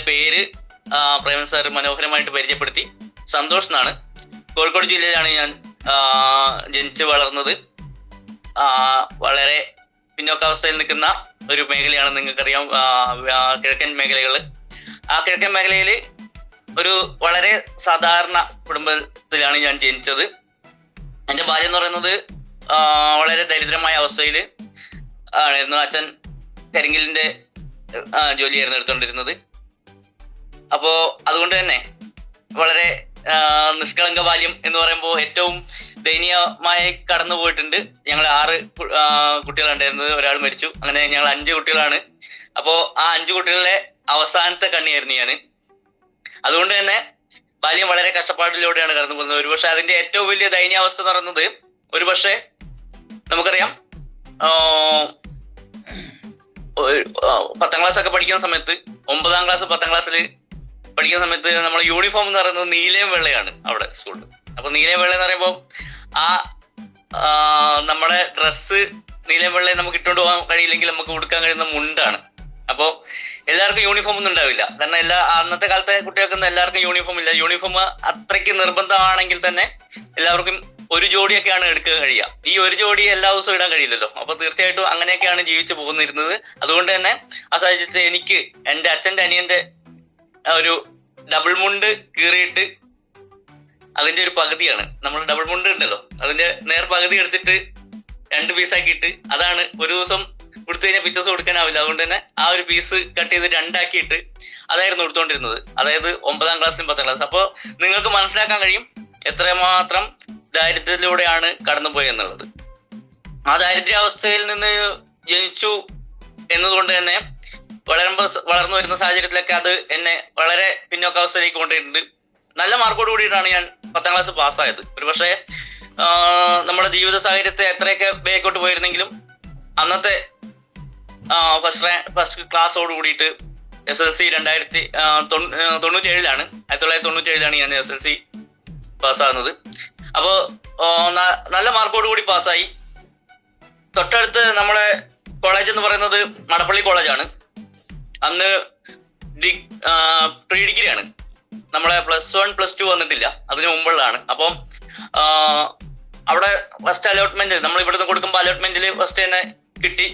പേര് പ്രേമൻ സാർ മനോഹരമായിട്ട് പരിചയപ്പെടുത്തി. സന്തോഷ് എന്നാണ്. കോഴിക്കോട് ജില്ലയിലാണ് ഞാൻ ജനിച്ച് വളർന്നത്. വളരെ പിന്നോക്കാവസ്ഥയിൽ നിൽക്കുന്ന ഒരു മേഖലയാണ്, നിങ്ങൾക്കറിയാം, കിഴക്കൻ മേഖലകൾ. ആ കിഴക്കൻ മേഖലയിൽ ഒരു വളരെ സാധാരണ കുടുംബത്തിലാണ് ഞാൻ ജനിച്ചത്. എൻ്റെ ബാല്യം എന്ന് പറയുന്നത് വളരെ ദരിദ്രമായ അവസ്ഥയിൽ ആയിരുന്നു. അച്ഛൻ കരിങ്കലിൻ്റെ ജോലിയായിരുന്നു എടുത്തുകൊണ്ടിരുന്നത്. അപ്പോൾ അതുകൊണ്ട് തന്നെ വളരെ നിഷ്കളങ്ക ബാല്യം എന്ന് പറയുമ്പോൾ ഏറ്റവും ദയനീയമായി കടന്നു പോയിട്ടുണ്ട്. ഞങ്ങൾ 6 കുട്ടികളുണ്ടായിരുന്നത്, ഒരാൾ മരിച്ചു. അങ്ങനെ ഞങ്ങൾ 5 കുട്ടികളാണ്. അപ്പോൾ ആ 5 കുട്ടികളിലെ അവസാനത്തെ കണ്ണിയായിരുന്നു ഞാൻ. അതുകൊണ്ട് തന്നെ ബാല്യം വളരെ കഷ്ടപ്പാടിലൂടെയാണ് കടന്നു പോകുന്നത്. ഒരുപക്ഷെ അതിന്റെ ഏറ്റവും വലിയ ദയനീയാവസ്ഥ എന്ന് പറയുന്നത്, ഒരുപക്ഷെ നമുക്കറിയാം, 10ാം ക്ലാസ് ഒക്കെ പഠിക്കുന്ന സമയത്ത്, 9ാം ക്ലാസ് 10ാം ക്ലാസ്സിൽ പഠിക്കുന്ന സമയത്ത് നമ്മൾ യൂണിഫോം എന്ന് പറയുന്നത് നീലയും വെള്ളയാണ് അവിടെ സ്കൂളിൽ. അപ്പൊ നീലയും വെള്ള എന്ന് പറയുമ്പോൾ നമ്മുടെ ഡ്രസ്സ് നീലയും വെള്ളയും നമുക്ക് ഇട്ടുകൊണ്ട് പോകാൻ കഴിയില്ലെങ്കിൽ നമുക്ക് ഉടുക്കാൻ കഴിയുന്ന മുണ്ടാണ്. അപ്പോൾ എല്ലാവർക്കും യൂണിഫോം ഒന്നും ഉണ്ടാവില്ല. കാരണം അന്നത്തെ കാലത്തെ കുട്ടികൾക്കൊന്നും എല്ലാവർക്കും യൂണിഫോം ഇല്ല. യൂണിഫോം അത്രയ്ക്ക് നിർബന്ധമാണെങ്കിൽ തന്നെ എല്ലാവർക്കും ഒരു ജോഡിയൊക്കെയാണ് എടുക്കാൻ കഴിയുക. ഈ ഒരു ജോഡി എല്ലാ ദിവസവും ഇടാൻ കഴിയില്ലല്ലോ. അപ്പൊ തീർച്ചയായിട്ടും അങ്ങനെയൊക്കെയാണ് ജീവിച്ചു പോകുന്നിരുന്നത്. അതുകൊണ്ട് തന്നെ ആ സാഹചര്യത്തിൽ എനിക്ക് എൻ്റെ അച്ഛൻ്റെ അനിയന്റെ ഒരു ഡബിൾ മുണ്ട് കീറിയിട്ട് അതിന്റെ ഒരു പകുതിയാണ്, നമ്മൾ ഡബിൾ മുണ്ട് ഉണ്ടല്ലോ, അതിന്റെ നേർ പകുതി എടുത്തിട്ട് 2 പീസാക്കിയിട്ട്, അതാണ് ഒരു ദിവസം കൊടുത്തു കഴിഞ്ഞാൽ പിറ്റേ ദിവസം കൊടുക്കാനാവില്ല. അതുകൊണ്ട് തന്നെ ആ ഒരു പീസ് കട്ട് ചെയ്ത് 2 ആക്കിയിട്ട് അതായിരുന്നു കൊടുത്തോണ്ടിരുന്നത്. അതായത് 9ാം ക്ലാസ്സിലും 10ാം ക്ലാസ്. അപ്പോൾ നിങ്ങൾക്ക് മനസ്സിലാക്കാൻ കഴിയും എത്രമാത്രം ദാരിദ്ര്യത്തിലൂടെയാണ് കടന്നുപോയി എന്നുള്ളത്. ആ ദാരിദ്ര്യാവസ്ഥയിൽ നിന്ന് ജനിച്ചു എന്നതുകൊണ്ട് തന്നെ വളർന്നു വരുന്ന സാഹചര്യത്തിലൊക്കെ അത് എന്നെ വളരെ പിന്നോക്കാവസ്ഥയിലേക്ക് കൊണ്ടുപോയിട്ടുണ്ട്. നല്ല മാർക്കോട് കൂടിയിട്ടാണ് ഞാൻ 10ാം ക്ലാസ് പാസ്സായത്. ഒരു പക്ഷേ നമ്മുടെ ജീവിത സാഹചര്യത്തെ എത്രയൊക്കെ ബേക്കോട്ട് പോയിരുന്നെങ്കിലും അന്നത്തെ ഫസ്റ്റ് ക്ലാസ്സോട് കൂടിയിട്ട് SLC 1997ലാണ് 1997ലാണ് ഞാൻ SLC പാസ്സാകുന്നത്. അപ്പോൾ നല്ല മാർക്കോട് കൂടി പാസ്സായി. തൊട്ടടുത്ത് നമ്മുടെ കോളേജ് എന്ന് പറയുന്നത് മടപ്പള്ളി കോളേജാണ്. അന്ന് പ്രീ ഡിഗ്രിയാണ്. നമ്മളെ +1 +2 വന്നിട്ടില്ല, അതിന് മുമ്പുള്ളതാണ്. അപ്പം അവിടെ ഫസ്റ്റ് അലോട്ട്മെന്റ് നമ്മൾ ഇവിടുന്ന് കൊടുക്കുമ്പോൾ അലോട്ട്മെന്റിൽ ഫസ്റ്റ് തന്നെ കിട്ടി.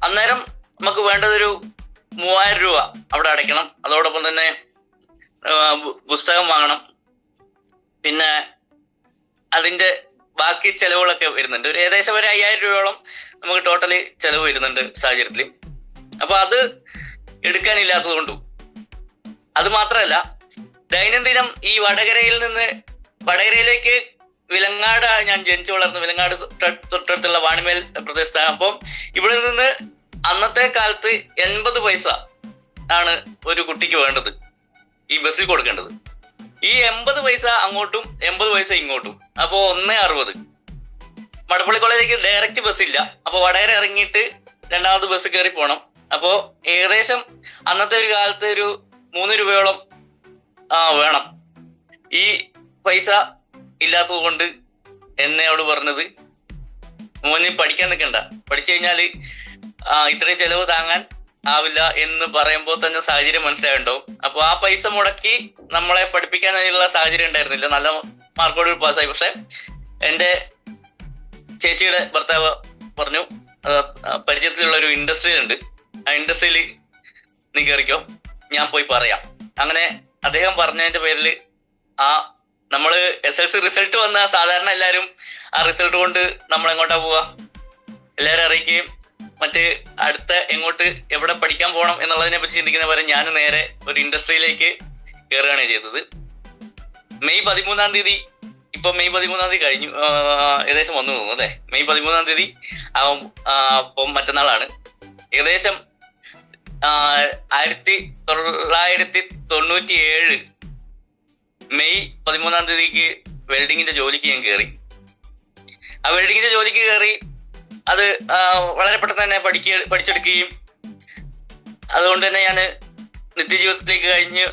അന്നേരം നമുക്ക് വേണ്ടതൊരു 3000 രൂപ അവിടെ അടയ്ക്കണം. അതോടൊപ്പം തന്നെ പുസ്തകം വാങ്ങണം. പിന്നെ അതിന്റെ ബാക്കി ചെലവുകളൊക്കെ വരുന്നുണ്ട്. ഒരു ഏകദേശം ഒരു 5000 രൂപയോളം നമുക്ക് ടോട്ടലി ചെലവ് വരുന്നുണ്ട് സാഹചര്യത്തിൽ. അപ്പൊ അത് എടുക്കാനില്ലാത്തത് കൊണ്ടും, അത് മാത്രമല്ല ദൈനംദിനം ഈ വടകരയിലേക്ക് വിലങ്ങാട് ഞാൻ ജനിച്ചു വളർന്നു. വിലങ്ങാട് തൊട്ടടുത്തുള്ള വാണിമേൽ പ്രദേശത്താണ്. അപ്പം ഇവിടെ നിന്ന് അന്നത്തെ കാലത്ത് 80 പൈസ ആണ് ഒരു കുട്ടിക്ക് വേണ്ടത്, ഈ ബസ്സിൽ കൊടുക്കേണ്ടത്. ഈ 80 പൈസ അങ്ങോട്ടും 80 പൈസ ഇങ്ങോട്ടും. അപ്പോൾ 1.60. മടപ്പള്ളി കോളേജിലേക്ക് ഡയറക്റ്റ് ബസ്സില്ല. അപ്പോൾ വടകര ഇറങ്ങിയിട്ട് 2ാമത് ബസ് കയറി പോകണം. അപ്പോൾ ഏകദേശം അന്നത്തെ ഒരു കാലത്ത് ഒരു 3 രൂപയോളം വേണം. ഈ പൈസ ഇല്ലാത്തത് കൊണ്ട് എന്നോട് പറഞ്ഞത്, മോന് പഠിക്കാൻ നിൽക്കണ്ട, പഠിച്ചു കഴിഞ്ഞാൽ ഇത്രയും ചെലവ് താങ്ങാൻ ആവില്ല എന്ന് പറയുമ്പോൾ തന്നെ സാഹചര്യം മനസ്സിലായിട്ടുണ്ടാവും. അപ്പോൾ ആ പൈസ മുടക്കി നമ്മളെ പഠിപ്പിക്കാനുള്ള സാഹചര്യം ഉണ്ടായിരുന്നില്ല. നല്ല മാർക്കോട് പാസ്സായി. പക്ഷെ എൻ്റെ ചേച്ചിയുടെ ഭർത്താവ് പറഞ്ഞു, പരിചയത്തിലുള്ള ഒരു ഇൻഡസ്ട്രി ഉണ്ട്, ആ ഇൻഡസ്ട്രിയിൽ നീ കയറിക്കോ, ഞാൻ പോയി പറയാം. അങ്ങനെ അദ്ദേഹം പറഞ്ഞതിന്റെ പേരിൽ നമ്മള് SLC റിസൾട്ട് വന്ന സാധാരണ എല്ലാവരും ആ റിസൾട്ട് കൊണ്ട് നമ്മൾ എങ്ങോട്ടാ പോവുക, എല്ലാവരും അറിയിക്കുകയും മറ്റ് അടുത്ത എങ്ങോട്ട് എവിടെ പഠിക്കാൻ പോകണം എന്നുള്ളതിനെ പറ്റി ചിന്തിക്കുന്ന പോലെ ഞാൻ നേരെ ഒരു ഇൻഡസ്ട്രിയിലേക്ക് കയറുകയാണ് ചെയ്തത്. മെയ് 13ാം തീയതി, ഇപ്പൊ മെയ് 13ാം തീയതി കഴിഞ്ഞു, ഏകദേശം വന്നു തോന്നുന്നു അല്ലേ. മെയ് 13ാം തീയതി അപ്പം മറ്റന്നാളാണ്. ഏകദേശം 1997 മെയ് 13ാം തീയതിക്ക് വെൽഡിങ്ങിന്റെ ജോലിക്ക് ഞാൻ കയറി. ആ വെൽഡിങ്ങിന്റെ ജോലിക്ക് കയറി അത് വളരെ പെട്ടെന്ന് തന്നെ പഠിച്ചെടുക്കുകയും അതുകൊണ്ട് തന്നെ ഞാൻ നിത്യജീവിതത്തിലേക്ക് കഴിഞ്ഞ്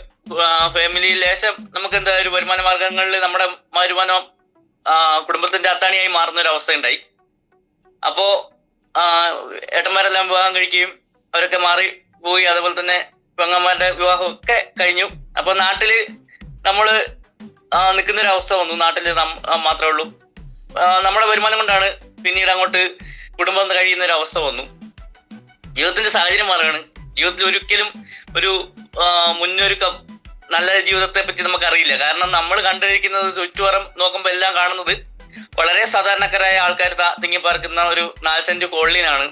ഫാമിലി ലേശം നമുക്ക് എന്താ ഒരു വരുമാന മാർഗങ്ങളിൽ നമ്മുടെ വരുമാനം കുടുംബത്തിന്റെ അത്താണിയായി മാറുന്ന ഒരു അവസ്ഥ ഉണ്ടായി. അപ്പോ ഏട്ടന്മാരെല്ലാം വിവാഹം കഴിക്കുകയും അവരൊക്കെ മാറി പോയി. അതുപോലെ തന്നെ പെങ്ങന്മാരുടെ വിവാഹം ഒക്കെ കഴിഞ്ഞു. അപ്പൊ നാട്ടില് നമ്മള് നിൽക്കുന്ന ഒരു അവസ്ഥ വന്നു. നാട്ടില് മാത്രമേ ഉള്ളൂ. നമ്മുടെ വരുമാനം കൊണ്ടാണ് പിന്നീട് അങ്ങോട്ട് കുടുംബം കഴിയുന്ന ഒരു അവസ്ഥ വന്നു. ജീവിതത്തിന്റെ സാഹചര്യം മാറുകയാണ്. ജീവിതത്തിൽ ഒരിക്കലും ഒരു മുന്നൊരുക്കം, നല്ല ജീവിതത്തെ പറ്റി നമുക്കറിയില്ല. കാരണം നമ്മൾ കണ്ടിരിക്കുന്നത് ചുറ്റുപാടും നോക്കുമ്പോൾ എല്ലാം കാണുന്നത് വളരെ സാധാരണക്കാരായ ആൾക്കാർ തിങ്ങിപ്പാർക്കുന്ന ഒരു 4 സെന്റ് കോളനിയിലാണ്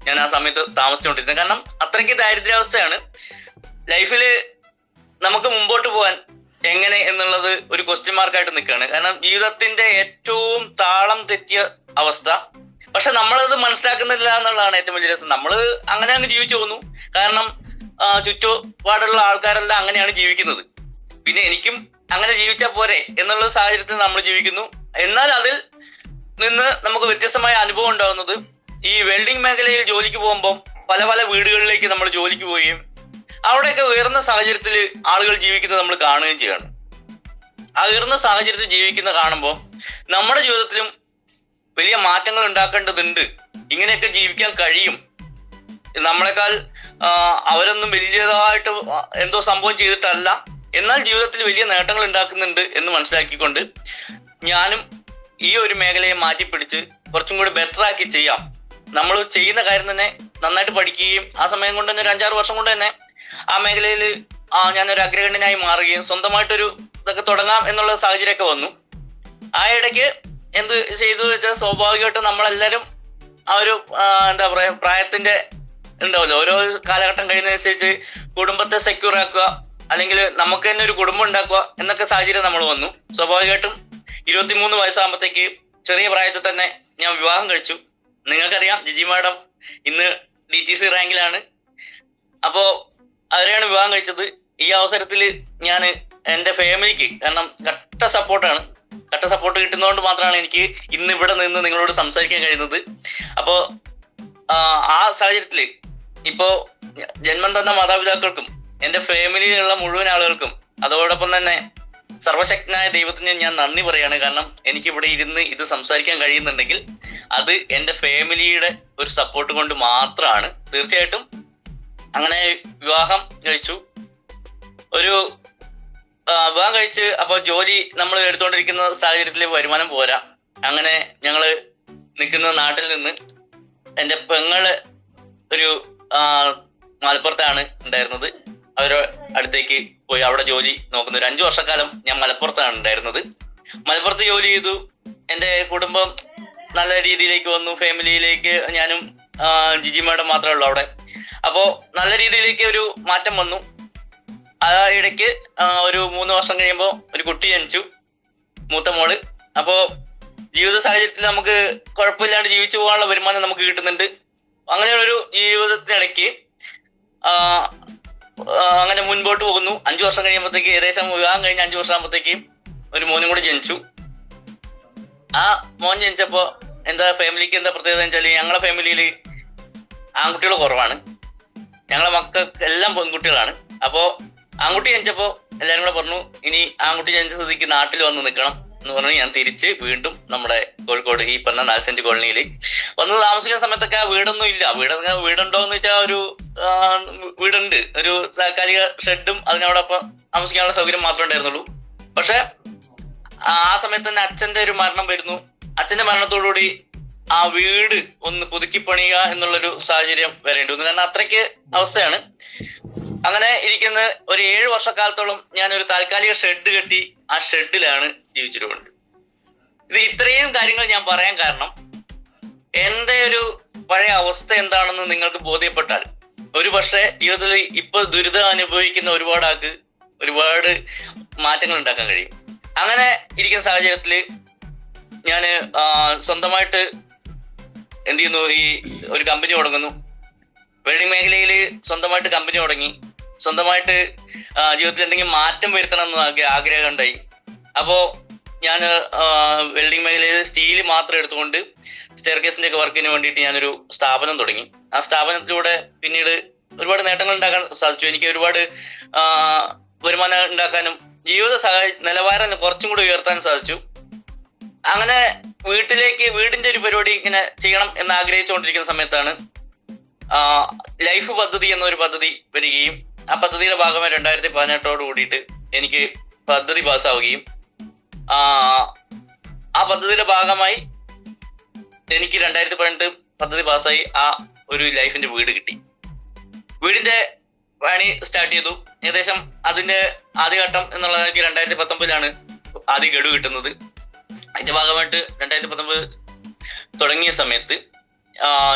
ഞാൻ ആ സമയത്ത് താമസിച്ചുകൊണ്ടിരുന്നത്. കാരണം അത്രയ്ക്ക് ദാരിദ്ര്യാവസ്ഥയാണ്. ലൈഫില് നമുക്ക് മുമ്പോട്ട് പോകാൻ എങ്ങനെ എന്നുള്ളത് ഒരു ക്വസ്റ്റ്യൻ മാർക്കായിട്ട് നിൽക്കുകയാണ്. കാരണം ജീവിതത്തിന്റെ ഏറ്റവും താളം തെറ്റിയ അവസ്ഥ. പക്ഷെ നമ്മളത് മനസ്സിലാക്കുന്നില്ല എന്നുള്ളതാണ് ഏറ്റവും വലിയ രസം. നമ്മൾ അങ്ങനെ അങ്ങ് ജീവിച്ചു പോകുന്നു. കാരണം ചുറ്റുപാടുള്ള ആൾക്കാരെല്ലാം അങ്ങനെയാണ് ജീവിക്കുന്നത്. പിന്നെ എനിക്കും അങ്ങനെ ജീവിച്ചാൽ പോരെ എന്നുള്ള സാഹചര്യത്തിൽ നമ്മൾ ജീവിക്കുന്നു. എന്നാൽ അതിൽ നിന്ന് നമുക്ക് വ്യത്യസ്തമായ അനുഭവം ഉണ്ടാകുന്നത് ഈ വെൽഡിംഗ് മേഖലയിൽ ജോലിക്ക് പോകുമ്പോൾ പല പല വീടുകളിലേക്ക് നമ്മൾ ജോലിക്ക് പോവുകയും അവിടെയൊക്കെ ഉയർന്ന സാഹചര്യത്തിൽ ആളുകൾ ജീവിക്കുന്നത് നമ്മൾ കാണുകയും ചെയ്യാണ്. ആ ഉയർന്ന സാഹചര്യത്തിൽ ജീവിക്കുന്ന കാണുമ്പോൾ നമ്മുടെ ജീവിതത്തിലും വലിയ മാറ്റങ്ങൾ ഉണ്ടാക്കേണ്ടതുണ്ട്. ഇങ്ങനെയൊക്കെ ജീവിക്കാൻ കഴിയും. നമ്മളെക്കാൾ അവരൊന്നും വലിയതായിട്ട് എന്തോ സംഭവം ചെയ്തിട്ടല്ല, എന്നാൽ ജീവിതത്തിൽ വലിയ നേട്ടങ്ങൾ ഉണ്ടാക്കുന്നുണ്ട് എന്ന് മനസ്സിലാക്കിക്കൊണ്ട് ഞാനും ഈ ഒരു മേഖലയെ മാറ്റിപ്പിടിച്ച് കുറച്ചും കൂടി ബെറ്റർ ആക്കി ചെയ്യാം. നമ്മൾ ചെയ്യുന്ന കാര്യം തന്നെ നന്നായിട്ട് പഠിക്കുകയും ആ സമയം കൊണ്ട് തന്നെ ഒരു 5-6 വർഷം കൊണ്ട് തന്നെ ആ മേഖലയിൽ ഞാനൊരു അഗ്രഗണ്യനായി മാറുകയും സ്വന്തമായിട്ടൊരു ഇതൊക്കെ തുടങ്ങാം എന്നുള്ള സാഹചര്യമൊക്കെ വന്നു. ആ ഇടയ്ക്ക് എന്ത് ചെയ്തു വെച്ചാൽ, സ്വാഭാവികമായിട്ടും നമ്മളെല്ലാവരും ആ ഒരു എന്താ പറയാ പ്രായത്തിന്റെ ഉണ്ടാവല്ലോ, ഓരോ കാലഘട്ടം കഴിയുന്നതനുസരിച്ച് കുടുംബത്തെ സെക്യൂർ ആക്കുക, അല്ലെങ്കിൽ നമുക്ക് തന്നെ ഒരു കുടുംബം ഉണ്ടാക്കുക എന്നൊക്കെ സാഹചര്യം നമ്മൾ വന്നു. സ്വാഭാവികമായിട്ടും 23 വയസ്സാകുമ്പോഴത്തേക്ക് ചെറിയ പ്രായത്തിൽ തന്നെ ഞാൻ വിവാഹം കഴിച്ചു. നിങ്ങൾക്കറിയാം, ജിജി മാഡം ഇന്ന് DTC റാങ്കിലാണ്. അപ്പോ അവരെയാണ് വിവാഹം കഴിച്ചത്. ഈ അവസരത്തിൽ ഞാൻ എൻ്റെ ഫാമിലിക്ക്, കാരണം കട്ട സപ്പോർട്ട് കിട്ടുന്നതുകൊണ്ട് മാത്രമാണ് എനിക്ക് ഇന്ന് ഇവിടെ നിന്ന് നിങ്ങളോട് സംസാരിക്കാൻ കഴിയുന്നത്. അപ്പോൾ ആ സാഹചര്യത്തിൽ ഇപ്പോൾ ജന്മം തന്ന മാതാപിതാക്കൾക്കും എൻ്റെ ഫാമിലിയിലുള്ള മുഴുവൻ ആളുകൾക്കും അതോടൊപ്പം തന്നെ സർവശക്തനായ ദൈവത്തിന് ഞാൻ നന്ദി പറയാണ്. കാരണം എനിക്കിവിടെ ഇരുന്ന് ഇത് സംസാരിക്കാൻ കഴിയുന്നുണ്ടെങ്കിൽ അത് എൻ്റെ ഫാമിലിയുടെ ഒരു സപ്പോർട്ട് കൊണ്ട് മാത്രമാണ്. തീർച്ചയായിട്ടും അങ്ങനെ വിവാഹം കഴിച്ചു. വിവാഹം കഴിച്ച് അപ്പോൾ ജോലി നമ്മൾ എടുത്തുകൊണ്ടിരിക്കുന്ന സാഹചര്യത്തിൽ വരുമാനം പോരാ. അങ്ങനെ ഞങ്ങൾ നിൽക്കുന്ന നാട്ടിൽ നിന്ന് എൻ്റെ പെങ്ങള് ഒരു മലപ്പുറത്താണ് ഉണ്ടായിരുന്നത്. അവരുടെ അടുത്തേക്ക് പോയി അവിടെ ജോലി നോക്കുന്നു. ഒരു 5 വർഷക്കാലം ഞാൻ മലപ്പുറത്താണ് ഉണ്ടായിരുന്നത്. മലപ്പുറത്ത് ജോലി ചെയ്തു. എൻ്റെ കുടുംബം നല്ല രീതിയിലേക്ക് വന്നു. ഫാമിലിയിലേക്ക് ഞാനും ജിജി മാഡം മാത്രമേ ഉള്ളൂ അവിടെ. അപ്പോൾ നല്ല രീതിയിലേക്ക് ഒരു മാറ്റം വന്നു. ആ ഇടയ്ക്ക് ഒരു 3 വർഷം കഴിയുമ്പോൾ ഒരു കുട്ടി ജനിച്ചു, മൂത്ത മോള്. അപ്പോൾ ജീവിത സാഹചര്യത്തിൽ നമുക്ക് കുഴപ്പമില്ലാണ്ട് ജീവിച്ചു പോകാനുള്ള വരുമാനം നമുക്ക് കിട്ടുന്നുണ്ട്. അങ്ങനെയുള്ളൊരു ജീവിതത്തിനിടയ്ക്ക് അങ്ങനെ മുൻപോട്ട് പോകുന്നു. 5 വർഷം കഴിയുമ്പോഴത്തേക്ക്, ഏകദേശം വിവാഹം കഴിഞ്ഞ് 5 വർഷം ആകുമ്പോഴത്തേക്ക് ഒരു മോനും കൂടി ജനിച്ചു. ആ മോൻ ജനിച്ചപ്പോൾ ഫാമിലിക്ക് എന്താ പ്രത്യേകത വെച്ചാൽ, ഞങ്ങളെ ഫാമിലിയിൽ ആൺകുട്ടികൾ കുറവാണ്. ഞങ്ങളെ മക്കൾക്ക് എല്ലാം പെൺകുട്ടികളാണ്. അപ്പോൾ ആൺകുട്ടി ജനിച്ചപ്പോൾ എല്ലാവരും കൂടെ പറഞ്ഞു, ഇനി ആൺകുട്ടി ജനിച്ച സ്ഥിതിക്ക് നാട്ടിൽ വന്ന് നിൽക്കണം എന്ന് പറഞ്ഞു. ഞാൻ തിരിച്ച് വീണ്ടും നമ്മുടെ കോഴിക്കോട് ഈ പറഞ്ഞ 4 സെന്റ് കോളനിയിൽ വന്ന് താമസിക്കുന്ന സമയത്തൊക്കെ വീടൊന്നും ഇല്ല. വീടുണ്ടോ എന്ന് വെച്ചാൽ ഒരു വീടുണ്ട്, ഒരു താൽക്കാലിക ഷെഡും അതിനോടൊപ്പം താമസിക്കാനുള്ള സൗകര്യം മാത്രമേ ഉണ്ടായിരുന്നുള്ളൂ. പക്ഷെ ആ സമയത്ത് തന്നെ അച്ഛന്റെ ഒരു മരണം വരുന്നു. അച്ഛന്റെ മരണത്തോടുകൂടി ആ വീട് ഒന്ന് പുതുക്കി പണിയുക എന്നുള്ളൊരു സാഹചര്യം വരേണ്ടി വന്നു. കാരണം അത്രയ്ക്ക് അവസ്ഥയാണ്. അങ്ങനെ ഇരിക്കുന്ന ഒരു 7 വർഷക്കാലത്തോളം ഞാനൊരു താൽക്കാലിക ഷെഡ് കെട്ടി ആ ഷെഡിലാണ് ജീവിച്ചിട്ടുണ്ട്. ഇത് ഇത്രയും കാര്യങ്ങൾ ഞാൻ പറയാൻ കാരണം, എന്റെ ഒരു പഴയ അവസ്ഥ എന്താണെന്ന് നിങ്ങൾക്ക് ബോധ്യപ്പെട്ടാൽ ഒരു പക്ഷേ ജീവിതത്തിൽ ഇപ്പൊ ദുരിതം അനുഭവിക്കുന്ന ഒരുപാട് മാറ്റങ്ങൾ ഉണ്ടാക്കാൻ കഴിയും. അങ്ങനെ ഇരിക്കുന്ന സാഹചര്യത്തിൽ ഞാൻ സ്വന്തമായിട്ട് എന്ത് ചെയ്യുന്നു, ഈ ഒരു കമ്പനി തുടങ്ങുന്നു. വെൽഡിംഗ് മേഖലയിൽ സ്വന്തമായിട്ട് കമ്പനി തുടങ്ങി. സ്വന്തമായിട്ട് ജീവിതത്തിൽ എന്തെങ്കിലും മാറ്റം വരുത്തണം എന്ന് ആഗ്രഹം ഉണ്ടായി. അപ്പോൾ ഞാൻ വെൽഡിംഗ് മേഖലയിൽ സ്റ്റീൽ മാത്രം എടുത്തുകൊണ്ട് സ്റ്റെയർകേസിന്റെ ഒക്കെ വർക്കിന് വേണ്ടിയിട്ട് ഞാനൊരു സ്ഥാപനം തുടങ്ങി. ആ സ്ഥാപനത്തിലൂടെ പിന്നീട് ഒരുപാട് നേട്ടങ്ങൾ ഉണ്ടാക്കാൻ സാധിച്ചു. എനിക്ക് ഒരുപാട് വരുമാനം ഉണ്ടാക്കാനും ജീവിത നിലവാരം കുറച്ചും കൂടി ഉയർത്താൻ സാധിച്ചു. അങ്ങനെ വീടിന്റെ ഒരു പരിപാടി ഇങ്ങനെ ചെയ്യണം എന്ന് ആഗ്രഹിച്ചുകൊണ്ടിരിക്കുന്ന സമയത്താണ് ലൈഫ് പദ്ധതി എന്നൊരു പദ്ധതി വരികയും ആ പദ്ധതിയുടെ ഭാഗമായി 2018 കൂടിയിട്ട് എനിക്ക് പദ്ധതി പാസ്സാവുകയും ആ പദ്ധതിയുടെ ഭാഗമായി എനിക്ക് 2018 പദ്ധതി പാസ്സായി ആ ഒരു ലൈഫിന്റെ വീട് കിട്ടി. വീടിന്റെ പണി സ്റ്റാർട്ട് ചെയ്തു. ഏകദേശം അതിന്റെ ആദ്യഘട്ടം എന്നുള്ളത് എനിക്ക് 2019 ആദ്യ ഗഡു കിട്ടുന്നത്. അതിന്റെ ഭാഗമായിട്ട് 2019 തുടങ്ങിയ സമയത്ത്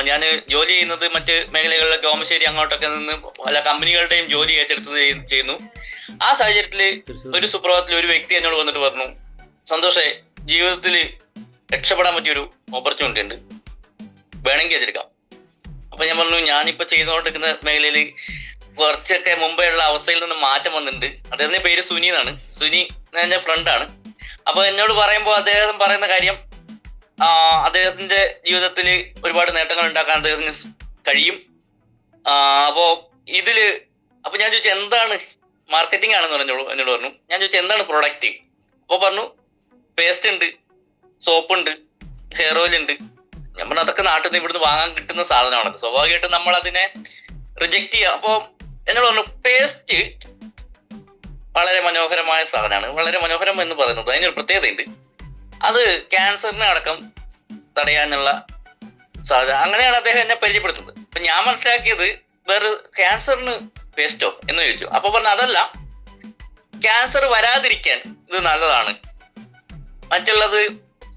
ഞാൻ ജോലി ചെയ്യുന്നത് മറ്റ് മേഖലകളിലൊക്കെ ഓമശ്ശേരി അങ്ങോട്ടൊക്കെ നിന്ന് പല കമ്പനികളുടെയും ജോലി ഏറ്റെടുത്ത് ചെയ്യുന്നു. ആ സാഹചര്യത്തിൽ ഒരു സുപ്രഭാതത്തിൽ ഒരു വ്യക്തി എന്നോട് വന്നിട്ട് പറഞ്ഞു, സന്തോഷേ, ജീവിതത്തിൽ രക്ഷപ്പെടാൻ പറ്റിയൊരു ഓപ്പർച്യൂണിറ്റി ഉണ്ട്, വേണമെങ്കിൽ അതെടുക്കാം. അപ്പൊ ഞാൻ പറഞ്ഞു, ഞാനിപ്പോ ചെയ്തുകൊണ്ടിരിക്കുന്ന മേഖലയിൽ കുറച്ചൊക്കെ മുമ്പേ ഉള്ള അവസ്ഥയിൽ നിന്ന് മാറ്റം വന്നിട്ടുണ്ട്. അദ്ദേഹത്തിന്റെ പേര് സുനി എന്നാണ്. സുനി എന്റെ ഫ്രണ്ടാണ്. അപ്പൊ എന്നോട് പറയുമ്പോൾ അദ്ദേഹം പറയുന്ന കാര്യം, അദ്ദേഹത്തിന്റെ ജീവിതത്തിൽ ഒരുപാട് നേട്ടങ്ങൾ ഉണ്ടാക്കാൻ അദ്ദേഹത്തിന് കഴിയും. അപ്പോ അപ്പൊ ഞാൻ ചോദിച്ചു എന്താണ് മാർക്കറ്റിംഗ് ആണെന്ന് എന്നോട് പറഞ്ഞു. ഞാൻ ചോദിച്ചു എന്താണ് പ്രൊഡക്റ്റ്. അപ്പൊ പറഞ്ഞു പേസ്റ്റ് ഉണ്ട്, സോപ്പ് ഉണ്ട്, ഹെയർ ഓയിൽ ഉണ്ട്. ഞാൻ പറഞ്ഞു അതൊക്കെ നാട്ടിൽ നിന്ന് ഇവിടുന്ന് വാങ്ങാൻ കിട്ടുന്ന സാധനമാണ്, സ്വാഭാവികമായിട്ടും നമ്മൾ അതിനെ റിജക്ട് ചെയ്യാം. അപ്പൊ എന്നോട് പറഞ്ഞു പേസ്റ്റ് വളരെ മനോഹരമായ സാധനമാണ്. വളരെ മനോഹരം എന്ന് പറയുന്നത് അതിനൊരു പ്രത്യേകതയുണ്ട്, അത് ക്യാൻസറിനെ അടക്കം തടയാനുള്ള സാധ്യത. അങ്ങനെയാണ് അദ്ദേഹം എന്നെ പരിചയപ്പെടുത്തുന്നത്. അപ്പൊ ഞാൻ മനസ്സിലാക്കിയത് വേറെ ക്യാൻസറിന് പേസ്റ്റോ എന്ന് ചോദിച്ചു. അപ്പൊ പറഞ്ഞു അതല്ല, ക്യാൻസർ വരാതിരിക്കാൻ ഇത് നല്ലതാണ്, മറ്റുള്ളത്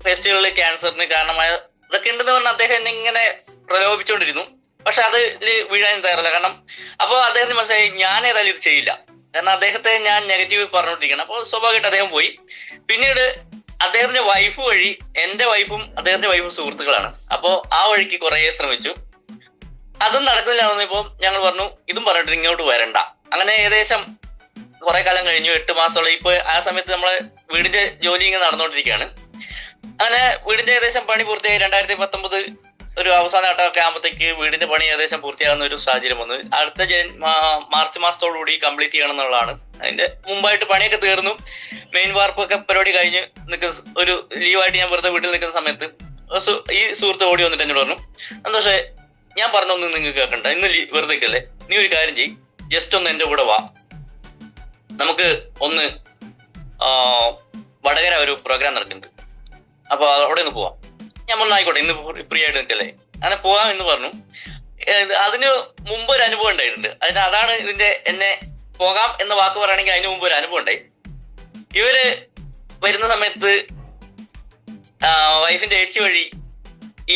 പേസ്റ്റുകളിൽ ക്യാൻസറിന് കാരണമായ ഇതൊക്കെ ഉണ്ടെന്ന് പറഞ്ഞാൽ അദ്ദേഹം എന്നെ ഇങ്ങനെ പ്രലോഭിച്ചുകൊണ്ടിരുന്നു. പക്ഷെ അതിൽ വീഴാൻ തയ്യാറല്ല. കാരണം അപ്പോൾ അദ്ദേഹത്തിന് മനസ്സിലായി ഞാൻ ഏതായാലും ഇത് ചെയ്യില്ല, കാരണം അദ്ദേഹത്തെ ഞാൻ നെഗറ്റീവ് പറഞ്ഞുകൊണ്ടിരിക്കണം. അപ്പോൾ സ്വാഭാവികമായിട്ട് അദ്ദേഹം പോയി. പിന്നീട് അദ്ദേഹത്തിന്റെ വൈഫ് വഴി, എന്റെ വൈഫും അദ്ദേഹത്തിന്റെ വൈഫും സുഹൃത്തുക്കളാണ്. അപ്പോൾ ആ വഴിക്ക് കുറെ ശ്രമിച്ചു, അതും നടക്കുന്നില്ല. തോന്നിയപ്പോൾ ഞങ്ങൾ പറഞ്ഞു ഇതും പറഞ്ഞിട്ട് ഇങ്ങോട്ട് വരണ്ട. അങ്ങനെ ഏകദേശം കുറെ കാലം കഴിഞ്ഞു, 8 മാസത്തോളം. ഇപ്പൊ ആ സമയത്ത് നമ്മളെ വീടിന്റെ ജോലി ഇങ്ങനെ നടന്നുകൊണ്ടിരിക്കുകയാണ്. അങ്ങനെ വീടിന്റെ ഏകദേശം പണി പൂർത്തിയായി. 2019 ഒരു അവസാന ഘട്ടമൊക്കെ ആകുമ്പോഴത്തേക്ക് വീടിന്റെ പണി ഏകദേശം പൂർത്തിയാകുന്ന ഒരു സാഹചര്യം വന്നു. അടുത്ത മാർച്ച് മാസത്തോടുകൂടി കംപ്ലീറ്റ് ചെയ്യണം എന്നുള്ളതാണ്. അതിന്റെ മുമ്പായിട്ട് പണിയൊക്കെ തീർന്നു, മെയിൻ വാർപ്പൊക്കെ പരിപാടി കഴിഞ്ഞ് നിൽക്കുന്ന ഒരു ലീവായിട്ട് ഞാൻ വെറുതെ വീട്ടിൽ നിൽക്കുന്ന സമയത്ത് ഈ സുഹൃത്ത് ഓടി വന്നിട്ട് എന്നോട് പറഞ്ഞു, സന്തോഷേ, ഞാൻ പറഞ്ഞൊന്നും നിങ്ങൾക്ക് കേൾക്കണ്ട, ഇന്ന് വെറുതെക്കല്ലേ, നീ ഒരു കാര്യം ചെയ്യ്, ജസ്റ്റ് ഒന്ന് എന്റെ കൂടെ വാ, നമുക്ക് ഒന്ന് വടകര ഒരു പ്രോഗ്രാം നടക്കുന്നുണ്ട്, അപ്പൊ അവിടെ ഒന്ന് പോവാം. ഞാൻ പറഞ്ഞു ആയിക്കോട്ടെ, ഇന്ന് ഫ്രീ ആയിട്ട് നിൽക്കല്ലേ, അങ്ങനെ പോവാം എന്ന് പറഞ്ഞു. അതിന് മുമ്പ് ഒരു അനുഭവം ഉണ്ടായിട്ടുണ്ട്. അതാണ് ഇതിന്റെ എന്നെ പോകാം എന്ന വാക്ക് പറയുകയാണെങ്കിൽ അതിന് മുമ്പ് ഒരു അനുഭവം ഉണ്ടായി. ഇവര് വരുന്ന സമയത്ത് വൈഫിന്റെ ഏച്ചി വഴി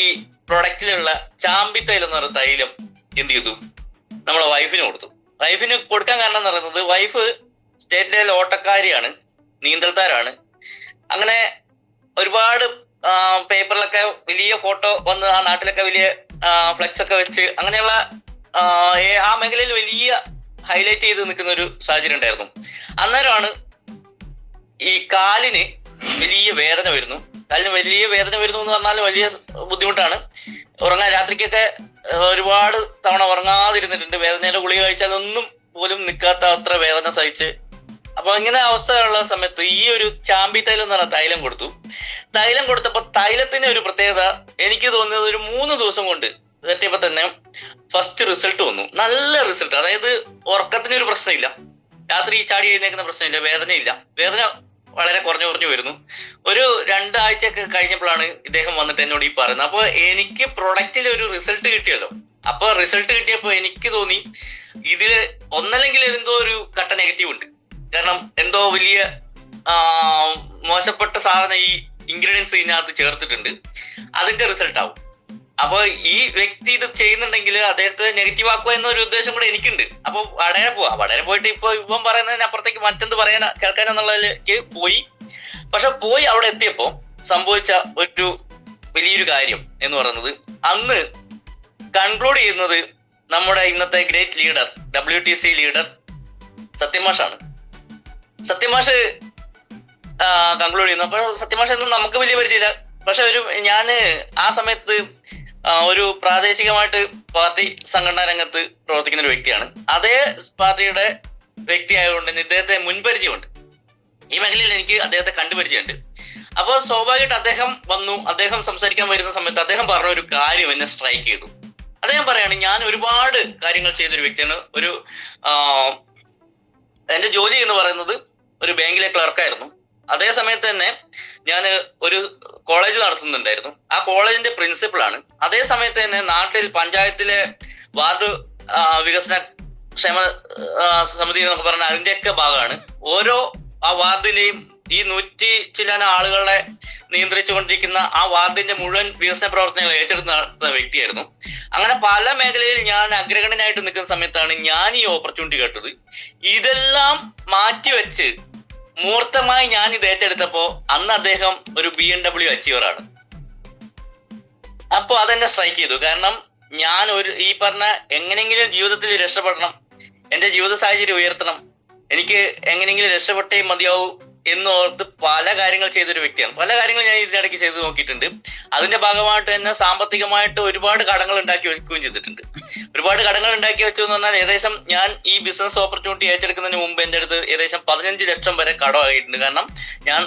ഈ പ്രൊഡക്റ്റിലുള്ള ചാമ്പിത്തൈലം എന്ന് പറയുന്ന തൈലം എന്ത് ചെയ്തു, നമ്മളെ വൈഫിന് കൊടുത്തു. വൈഫിന് കൊടുക്കാൻ കാരണം എന്ന് പറയുന്നത് വൈഫ് സ്റ്റേറ്റ് ലെവൽ ഓട്ടക്കാരിയാണ്, നീന്തൽത്താരാണ്. അങ്ങനെ ഒരുപാട് പേപ്പറിലൊക്കെ വലിയ ഫോട്ടോ വന്ന് ആ നാട്ടിലൊക്കെ വലിയ ഫ്ലെക്സ് ഒക്കെ വെച്ച് അങ്ങനെയുള്ള ആ മേഖലയിൽ വലിയ ഹൈലൈറ്റ് ചെയ്ത് നിൽക്കുന്ന ഒരു സാഹചര്യം ഉണ്ടായിരുന്നു. അന്നേരമാണ് ഈ കാലിന് വലിയ വേദന വരുന്നു. കാലിന് വലിയ വേദന വരുന്നു എന്ന് പറഞ്ഞാൽ വലിയ ബുദ്ധിമുട്ടാണ്. ഉറങ്ങാൻ രാത്രിക്കൊക്കെ ഒരുപാട് തവണ ഉറങ്ങാതിരുന്നിട്ടുണ്ട്. വേദനയുടെ ഗുളിക കഴിച്ചാൽ ഒന്നും പോലും നിൽക്കാത്ത അത്ര വേദന സഹിച്ച്. അപ്പൊ ഇങ്ങനെ അവസ്ഥയുള്ള സമയത്ത് ഈ ഒരു ചാമ്പി തൈലം എന്ന് പറഞ്ഞ തൈലം കൊടുത്തു. തൈലം കൊടുത്തപ്പോ തൈലത്തിന് ഒരു പ്രത്യേകത എനിക്ക് തോന്നിയത്, ഒരു 3 ദിവസം കൊണ്ട് പറ്റിയപ്പോ തന്നെ ഫസ്റ്റ് റിസൾട്ട് വന്നു. നല്ല റിസൾട്ട്. അതായത് ഉറക്കത്തിന് ഒരു പ്രശ്നമില്ല, രാത്രി ചാടി എഴുന്നേക്കുന്ന പ്രശ്നമില്ല, വേദനയില്ല, വേദന വളരെ കുറഞ്ഞു വരുന്നു. ഒരു 2 ആഴ്ചയൊക്കെ കഴിഞ്ഞപ്പോഴാണ് ഇദ്ദേഹം വന്നിട്ട് എന്നോട് ഈ പറയുന്നത്. അപ്പൊ എനിക്ക് പ്രൊഡക്റ്റിൽ ഒരു റിസൾട്ട് കിട്ടിയല്ലോ. അപ്പൊ റിസൾട്ട് കിട്ടിയപ്പോ എനിക്ക് തോന്നി ഇതില് ഒന്നല്ലെങ്കിൽ എന്തോ ഒരു കട്ട നെഗറ്റീവ് ഉണ്ട്. കാരണം എന്തോ വലിയ മോശപ്പെട്ട സാധനം ഈ ഇൻഗ്രീഡിയൻസ് ഇതിനകത്ത് ചേർത്തിട്ടുണ്ട്, അതിന്റെ റിസൾട്ട് ആവും. അപ്പൊ ഈ വ്യക്തി ഇത് ചെയ്യുന്നുണ്ടെങ്കിൽ അദ്ദേഹത്തെ നെഗറ്റീവ് ആക്കുക എന്നൊരു ഉദ്ദേശം കൂടെ എനിക്കുണ്ട്. അപ്പൊ വടകര പോയിട്ട് ഇപ്പം പറയുന്നതിന് അപ്പുറത്തേക്ക് മറ്റെന്ത് പറയാൻ കേൾക്കാനെന്നുള്ളതിലേക്ക് പോയി. പക്ഷെ പോയി അവിടെ എത്തിയപ്പോ സംഭവിച്ച ഒരു വലിയൊരു കാര്യം എന്ന് പറയുന്നത്, അന്ന് കൺക്ലൂഡ് ചെയ്യുന്നത് നമ്മുടെ ഇന്നത്തെ ഗ്രേറ്റ് ലീഡർ, WTC ലീഡർ സത്യമാഷാണ്. സത്യമാഷ് കൺക്ലൂഡ് ചെയ്യുന്നു. അപ്പോൾ സത്യമാഷ് എന്ന് നമുക്ക് വലിയ പരിചയമില്ല. പക്ഷെ ഞാന് ആ സമയത്ത് ഒരു പ്രാദേശികമായിട്ട് പാർട്ടി സംഘടനാ രംഗത്ത് പ്രവർത്തിക്കുന്ന ഒരു വ്യക്തിയാണ്. അതേ പാർട്ടിയുടെ വ്യക്തി ആയതുകൊണ്ട് ഇദ്ദേഹത്തെ മുൻപരിചയമുണ്ട്. ഈ മേഖലയിൽ എനിക്ക് അദ്ദേഹത്തെ കണ്ടുപരിചയമുണ്ട്. അപ്പോൾ സ്വാഭാവികമായിട്ട് അദ്ദേഹം വന്നു. അദ്ദേഹം സംസാരിക്കാൻ വരുന്ന സമയത്ത് അദ്ദേഹം പറഞ്ഞ ഒരു കാര്യം എന്നെ സ്ട്രൈക്ക് ചെയ്തു. അദ്ദേഹം പറയാണ്, ഞാൻ ഒരുപാട് കാര്യങ്ങൾ ചെയ്തൊരു വ്യക്തിയാണ്. എന്റെ ജോലി എന്ന് പറയുന്നത് ഒരു ബാങ്കിലെ ക്ലർക്കായിരുന്നു. അതേ സമയത്ത് തന്നെ ഞാൻ ഒരു കോളേജ് നടത്തുന്നുണ്ടായിരുന്നു. ആ കോളേജിന്റെ പ്രിൻസിപ്പളാണ്. അതേ സമയത്ത് തന്നെ നാട്ടിൽ പഞ്ചായത്തിലെ വാർഡ് വികസന ക്ഷേമ സമിതി എന്നൊക്കെ പറഞ്ഞാൽ അതിന്റെയൊക്കെ ഭാഗമാണ്. ഓരോ ആ വാർഡിലെയും ഈ 100 ചില്ലാന ആളുകളെ നിയന്ത്രിച്ചുകൊണ്ടിരിക്കുന്ന ആ വാർഡിന്റെ മുഴുവൻ വികസന പ്രവർത്തനങ്ങൾ ഏറ്റെടുത്ത് നടത്തുന്ന വ്യക്തിയായിരുന്നു. അങ്ങനെ പല മേഖലയിൽ ഞാൻ അഗ്രഗണ്യനായിട്ട് നിൽക്കുന്ന സമയത്താണ് ഞാൻ ഈ ഓപ്പർച്യൂണിറ്റി കേട്ടത്. ഇതെല്ലാം മാറ്റിവെച്ച് മൂർത്തമായി ഞാൻ ഇത് ഏറ്റെടുത്തപ്പോ അന്ന് അദ്ദേഹം ഒരു BMW അച്ചീവറാണ്. അപ്പൊ അതെന്നെ സ്ട്രൈക്ക് ചെയ്തു. കാരണം ഞാൻ ഈ പറഞ്ഞ എങ്ങനെയെങ്കിലും ജീവിതത്തിൽ രക്ഷപ്പെടണം, എന്റെ ജീവിത സാഹചര്യം ഉയർത്തണം, എനിക്ക് എങ്ങനെയെങ്കിലും രക്ഷപ്പെട്ടേ മതിയാവൂ എന്നോർത്ത് പല കാര്യങ്ങൾ ചെയ്തൊരു വ്യക്തിയാണ്. പല കാര്യങ്ങൾ ഞാൻ ഇതിനിടയ്ക്ക് ചെയ്ത് നോക്കിയിട്ടുണ്ട്. അതിന്റെ ഭാഗമായിട്ട് തന്നെ സാമ്പത്തികമായിട്ട് ഒരുപാട് കടങ്ങൾ ഉണ്ടാക്കി വെക്കുകയും ചെയ്തിട്ടുണ്ട്. ഒരുപാട് കടങ്ങൾ ഉണ്ടാക്കി വെച്ചു എന്ന് പറഞ്ഞാൽ ഏകദേശം ഞാൻ ഈ ബിസിനസ് ഓപ്പർച്യൂണിറ്റി ഏറ്റെടുക്കുന്നതിന് മുമ്പ് എൻ്റെ അടുത്ത് ഏകദേശം 15 ലക്ഷം വരെ കടമായിട്ടുണ്ട്. കാരണം ഞാൻ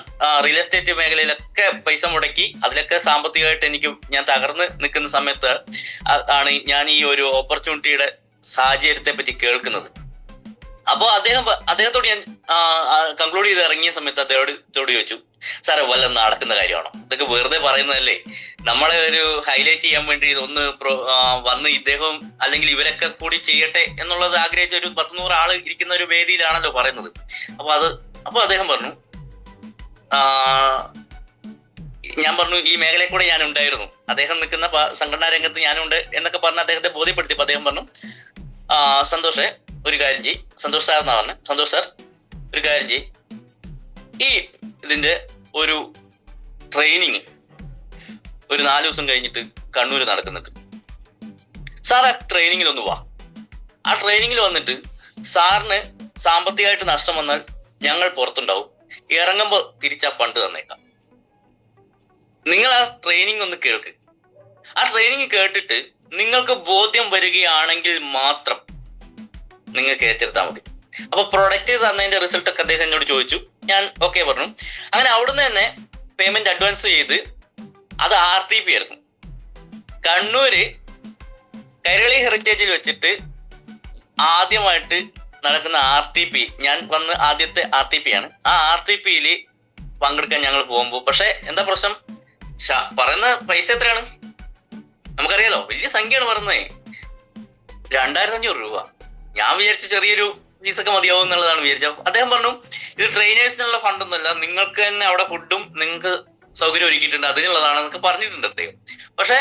റിയൽ എസ്റ്റേറ്റ് മേഖലയിലൊക്കെ പൈസ മുടക്കി അതിലൊക്കെ സാമ്പത്തികമായിട്ട് ഞാൻ തകർന്ന് നിൽക്കുന്ന സമയത്ത് ആണ് ഞാൻ ഈ ഒരു ഓപ്പർച്യൂണിറ്റിയുടെ സാഹചര്യത്തെ പറ്റി കേൾക്കുന്നത്. അപ്പോൾ അദ്ദേഹത്തോട് ഞാൻ കൺക്ലൂഡ് ചെയ്ത് ഇറങ്ങിയ സമയത്ത് അദ്ദേഹത്തോട് ചോദിച്ചു, സാറേ വല്ല നടക്കുന്ന കാര്യമാണോ? ഇതൊക്കെ വെറുതെ പറയുന്നതല്ലേ? നമ്മളെ ഒരു ഹൈലൈറ്റ് ചെയ്യാൻ വേണ്ടി ഒന്ന് വന്ന് ഇദ്ദേഹം അല്ലെങ്കിൽ ഇവരൊക്കെ കൂടി ചെയ്യട്ടെ എന്നുള്ളത് ആഗ്രഹിച്ച ഒരു 10-100 ആള് ഇരിക്കുന്ന ഒരു വേദിയിലാണല്ലോ പറയുന്നത്. അപ്പൊ അദ്ദേഹം പറഞ്ഞു, ഞാൻ പറഞ്ഞു ഈ മേഖലയിൽ കൂടെ ഞാൻ ഉണ്ടായിരുന്നു, അദ്ദേഹം നിൽക്കുന്ന സംഘടനാ രംഗത്ത് ഞാനുണ്ട് എന്നൊക്കെ പറഞ്ഞ് അദ്ദേഹത്തെ ബോധ്യപ്പെടുത്തിയപ്പോൾ അദ്ദേഹം പറഞ്ഞു, സന്തോഷേ ഒരു കാര്യം ചെയ്യ്, സന്തോഷ് സാർ എന്നാ പറഞ്ഞത്, സന്തോഷ് സാർ ഒരു കാര്യം ചെയ്യ്, ഈ ഇതിന്റെ ഒരു ട്രെയിനിങ് ഒരു 4 ദിവസം കഴിഞ്ഞിട്ട് കണ്ണൂർ നടക്കുന്നുണ്ട്. സാർ ആ ട്രെയിനിങ്ങിൽ ഒന്ന് വാ. ആ ട്രെയിനിങ്ങിൽ വന്നിട്ട് സാറിന് സാമ്പത്തികമായിട്ട് നഷ്ടം വന്നാൽ ഞങ്ങൾ പുറത്തുണ്ടാവും, ഇറങ്ങുമ്പോൾ തിരിച്ചാ ഫണ്ട് തന്നേക്കാം. നിങ്ങൾ ആ ട്രെയിനിങ് ഒന്ന് കേൾക്ക്. ആ ട്രെയിനിങ് കേട്ടിട്ട് നിങ്ങൾക്ക് ബോധ്യം വരികയാണെങ്കിൽ മാത്രം നിങ്ങൾക്ക് ഏറ്റെടുത്താൽ മതി. അപ്പൊ പ്രൊഡക്റ്റ് തന്നതിന്റെ റിസൾട്ട് ഒക്കെ അദ്ദേഹം എന്നോട് ചോദിച്ചു. ഞാൻ ഓക്കെ പറഞ്ഞു. അങ്ങനെ അവിടുന്ന് തന്നെ പേയ്മെന്റ് അഡ്വാൻസ് ചെയ്ത് അത് RTP ആയിരുന്നു. കണ്ണൂര് കൈരളി ഹെറിറ്റേജിൽ വെച്ചിട്ട് ആദ്യമായിട്ട് നടക്കുന്ന RTP, ഞാൻ വന്ന് ആദ്യത്തെ RTP ആണ്. ആ RTPയിൽ പങ്കെടുക്കാൻ ഞങ്ങൾ പോകുമ്പോൾ പക്ഷെ എന്താ പ്രശ്നം, പറയുന്ന പൈസ എത്രയാണ് നമുക്കറിയാലോ, വലിയ സംഖ്യയാണ് പറയുന്നത്, 2500 രൂപ. ഞാൻ വിചാരിച്ചു ചെറിയൊരു ഫീസൊക്കെ മതിയാവും എന്നുള്ളതാണ് വിചാരിച്ചത്. അദ്ദേഹം പറഞ്ഞു, ഇത് ട്രെയിനേഴ്സിനുള്ള ഫണ്ടൊന്നുമല്ല, നിങ്ങൾക്ക് തന്നെ അവിടെ ഫുഡും നിങ്ങൾക്ക് സൗകര്യം ഒരുക്കിയിട്ടുണ്ട്, അതിനുള്ളതാണെന്നൊക്കെ പറഞ്ഞിട്ടുണ്ട് അദ്ദേഹം. പക്ഷെ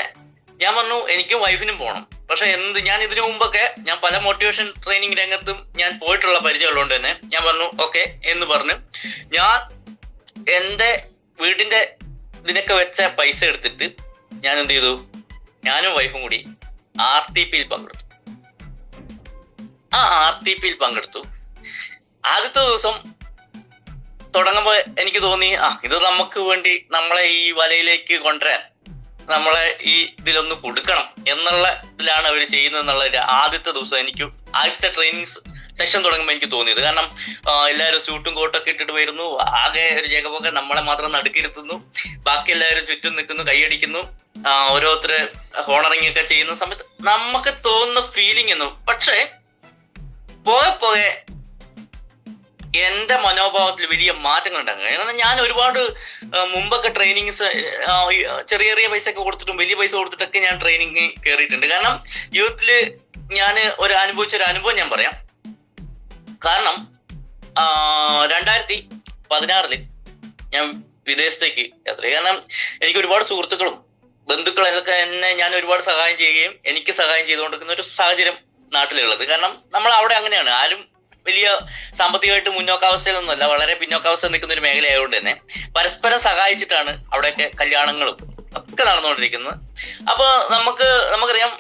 ഞാൻ പറഞ്ഞു എനിക്കും വൈഫിനും പോകണം. പക്ഷെ ഞാൻ ഇതിനു മുമ്പൊക്കെ ഞാൻ പല മോട്ടിവേഷൻ ട്രെയിനിങ് രംഗത്തും ഞാൻ പോയിട്ടുള്ള പരിചയമുള്ളതുകൊണ്ട് തന്നെ ഞാൻ പറഞ്ഞു ഓക്കെ എന്ന് പറഞ്ഞു. ഞാൻ എൻ്റെ വീടിന്റെ ഇതിനൊക്കെ വെച്ച പൈസ എടുത്തിട്ട് ഞാൻ എന്ത് ചെയ്തു, ഞാനും വൈഫും കൂടി RTPയിൽ പങ്കെടുത്തു. ആ RTPയിൽ പങ്കെടുത്തു. ആദ്യത്തെ ദിവസം തുടങ്ങുമ്പോൾ എനിക്ക് തോന്നി, ഇത് നമുക്ക് വേണ്ടി നമ്മളെ ഈ വലയിലേക്ക് കൊണ്ടുവരാൻ, നമ്മളെ ഈ ഇതിലൊന്ന് കൊടുക്കണം എന്നുള്ള ഇതിലാണ് അവർ ചെയ്യുന്നത് എന്നുള്ള ആദ്യത്തെ ദിവസം എനിക്ക് ആദ്യത്തെ ട്രെയിനിങ് സെക്ഷൻ തുടങ്ങുമ്പോൾ എനിക്ക് തോന്നിയത്. കാരണം എല്ലാവരും സ്യൂട്ടും കോട്ടൊക്കെ ഇട്ടിട്ട് വരുന്നു, ആകെ ഒരു ജഗമൊക്കെ നമ്മളെ മാത്രം നടുക്കിരുത്തുന്നു, ബാക്കി എല്ലാവരും ചുറ്റും നിൽക്കുന്നു, കൈയടിക്കുന്നു, ഓരോരുത്തര് ഹോണറിങ് ഒക്കെ ചെയ്യുന്ന സമയത്ത് നമുക്ക് തോന്നുന്ന ഫീലിംഗ് എന്നു. പക്ഷേ പോകെ എന്റെ മനോഭാവത്തിൽ വലിയ മാറ്റങ്ങൾ ഉണ്ടാകും. കാരണം ഞാൻ ഒരുപാട് മുമ്പൊക്കെ ട്രെയിനിങ്സ് ചെറിയ ചെറിയ പൈസ ഒക്കെ കൊടുത്തിട്ടും വലിയ പൈസ കൊടുത്തിട്ടൊക്കെ ഞാൻ ട്രെയിനിങ് കയറിയിട്ടുണ്ട്. കാരണം ജീവിതത്തില് ഞാൻ അനുഭവിച്ചൊരു അനുഭവം ഞാൻ പറയാം. കാരണം 2016 ഞാൻ വിദേശത്തേക്ക് യാത്ര ചെയ്തു. കാരണം എനിക്ക് ഒരുപാട് സുഹൃത്തുക്കളും ബന്ധുക്കളൊക്കെ ഞാൻ ഒരുപാട് സഹായം ചെയ്യുകയും എനിക്ക് സഹായം ചെയ്തുകൊണ്ടിരിക്കുന്ന ഒരു സാഹചര്യം നാട്ടിലുള്ളത്. കാരണം നമ്മൾ അവിടെ അങ്ങനെയാണ്, ആരും വലിയ സാമ്പത്തികമായിട്ട് മുന്നോക്കാവസ്ഥയിലൊന്നുമല്ല, വളരെ പിന്നോക്കാവസ്ഥ നിൽക്കുന്ന ഒരു മേഖലയായതുകൊണ്ട് തന്നെ പരസ്പരം സഹായിച്ചിട്ടാണ് അവിടെയൊക്കെ കല്യാണങ്ങളും ഒക്കെ നടന്നുകൊണ്ടിരിക്കുന്നത്. അപ്പൊ നമുക്കറിയാം,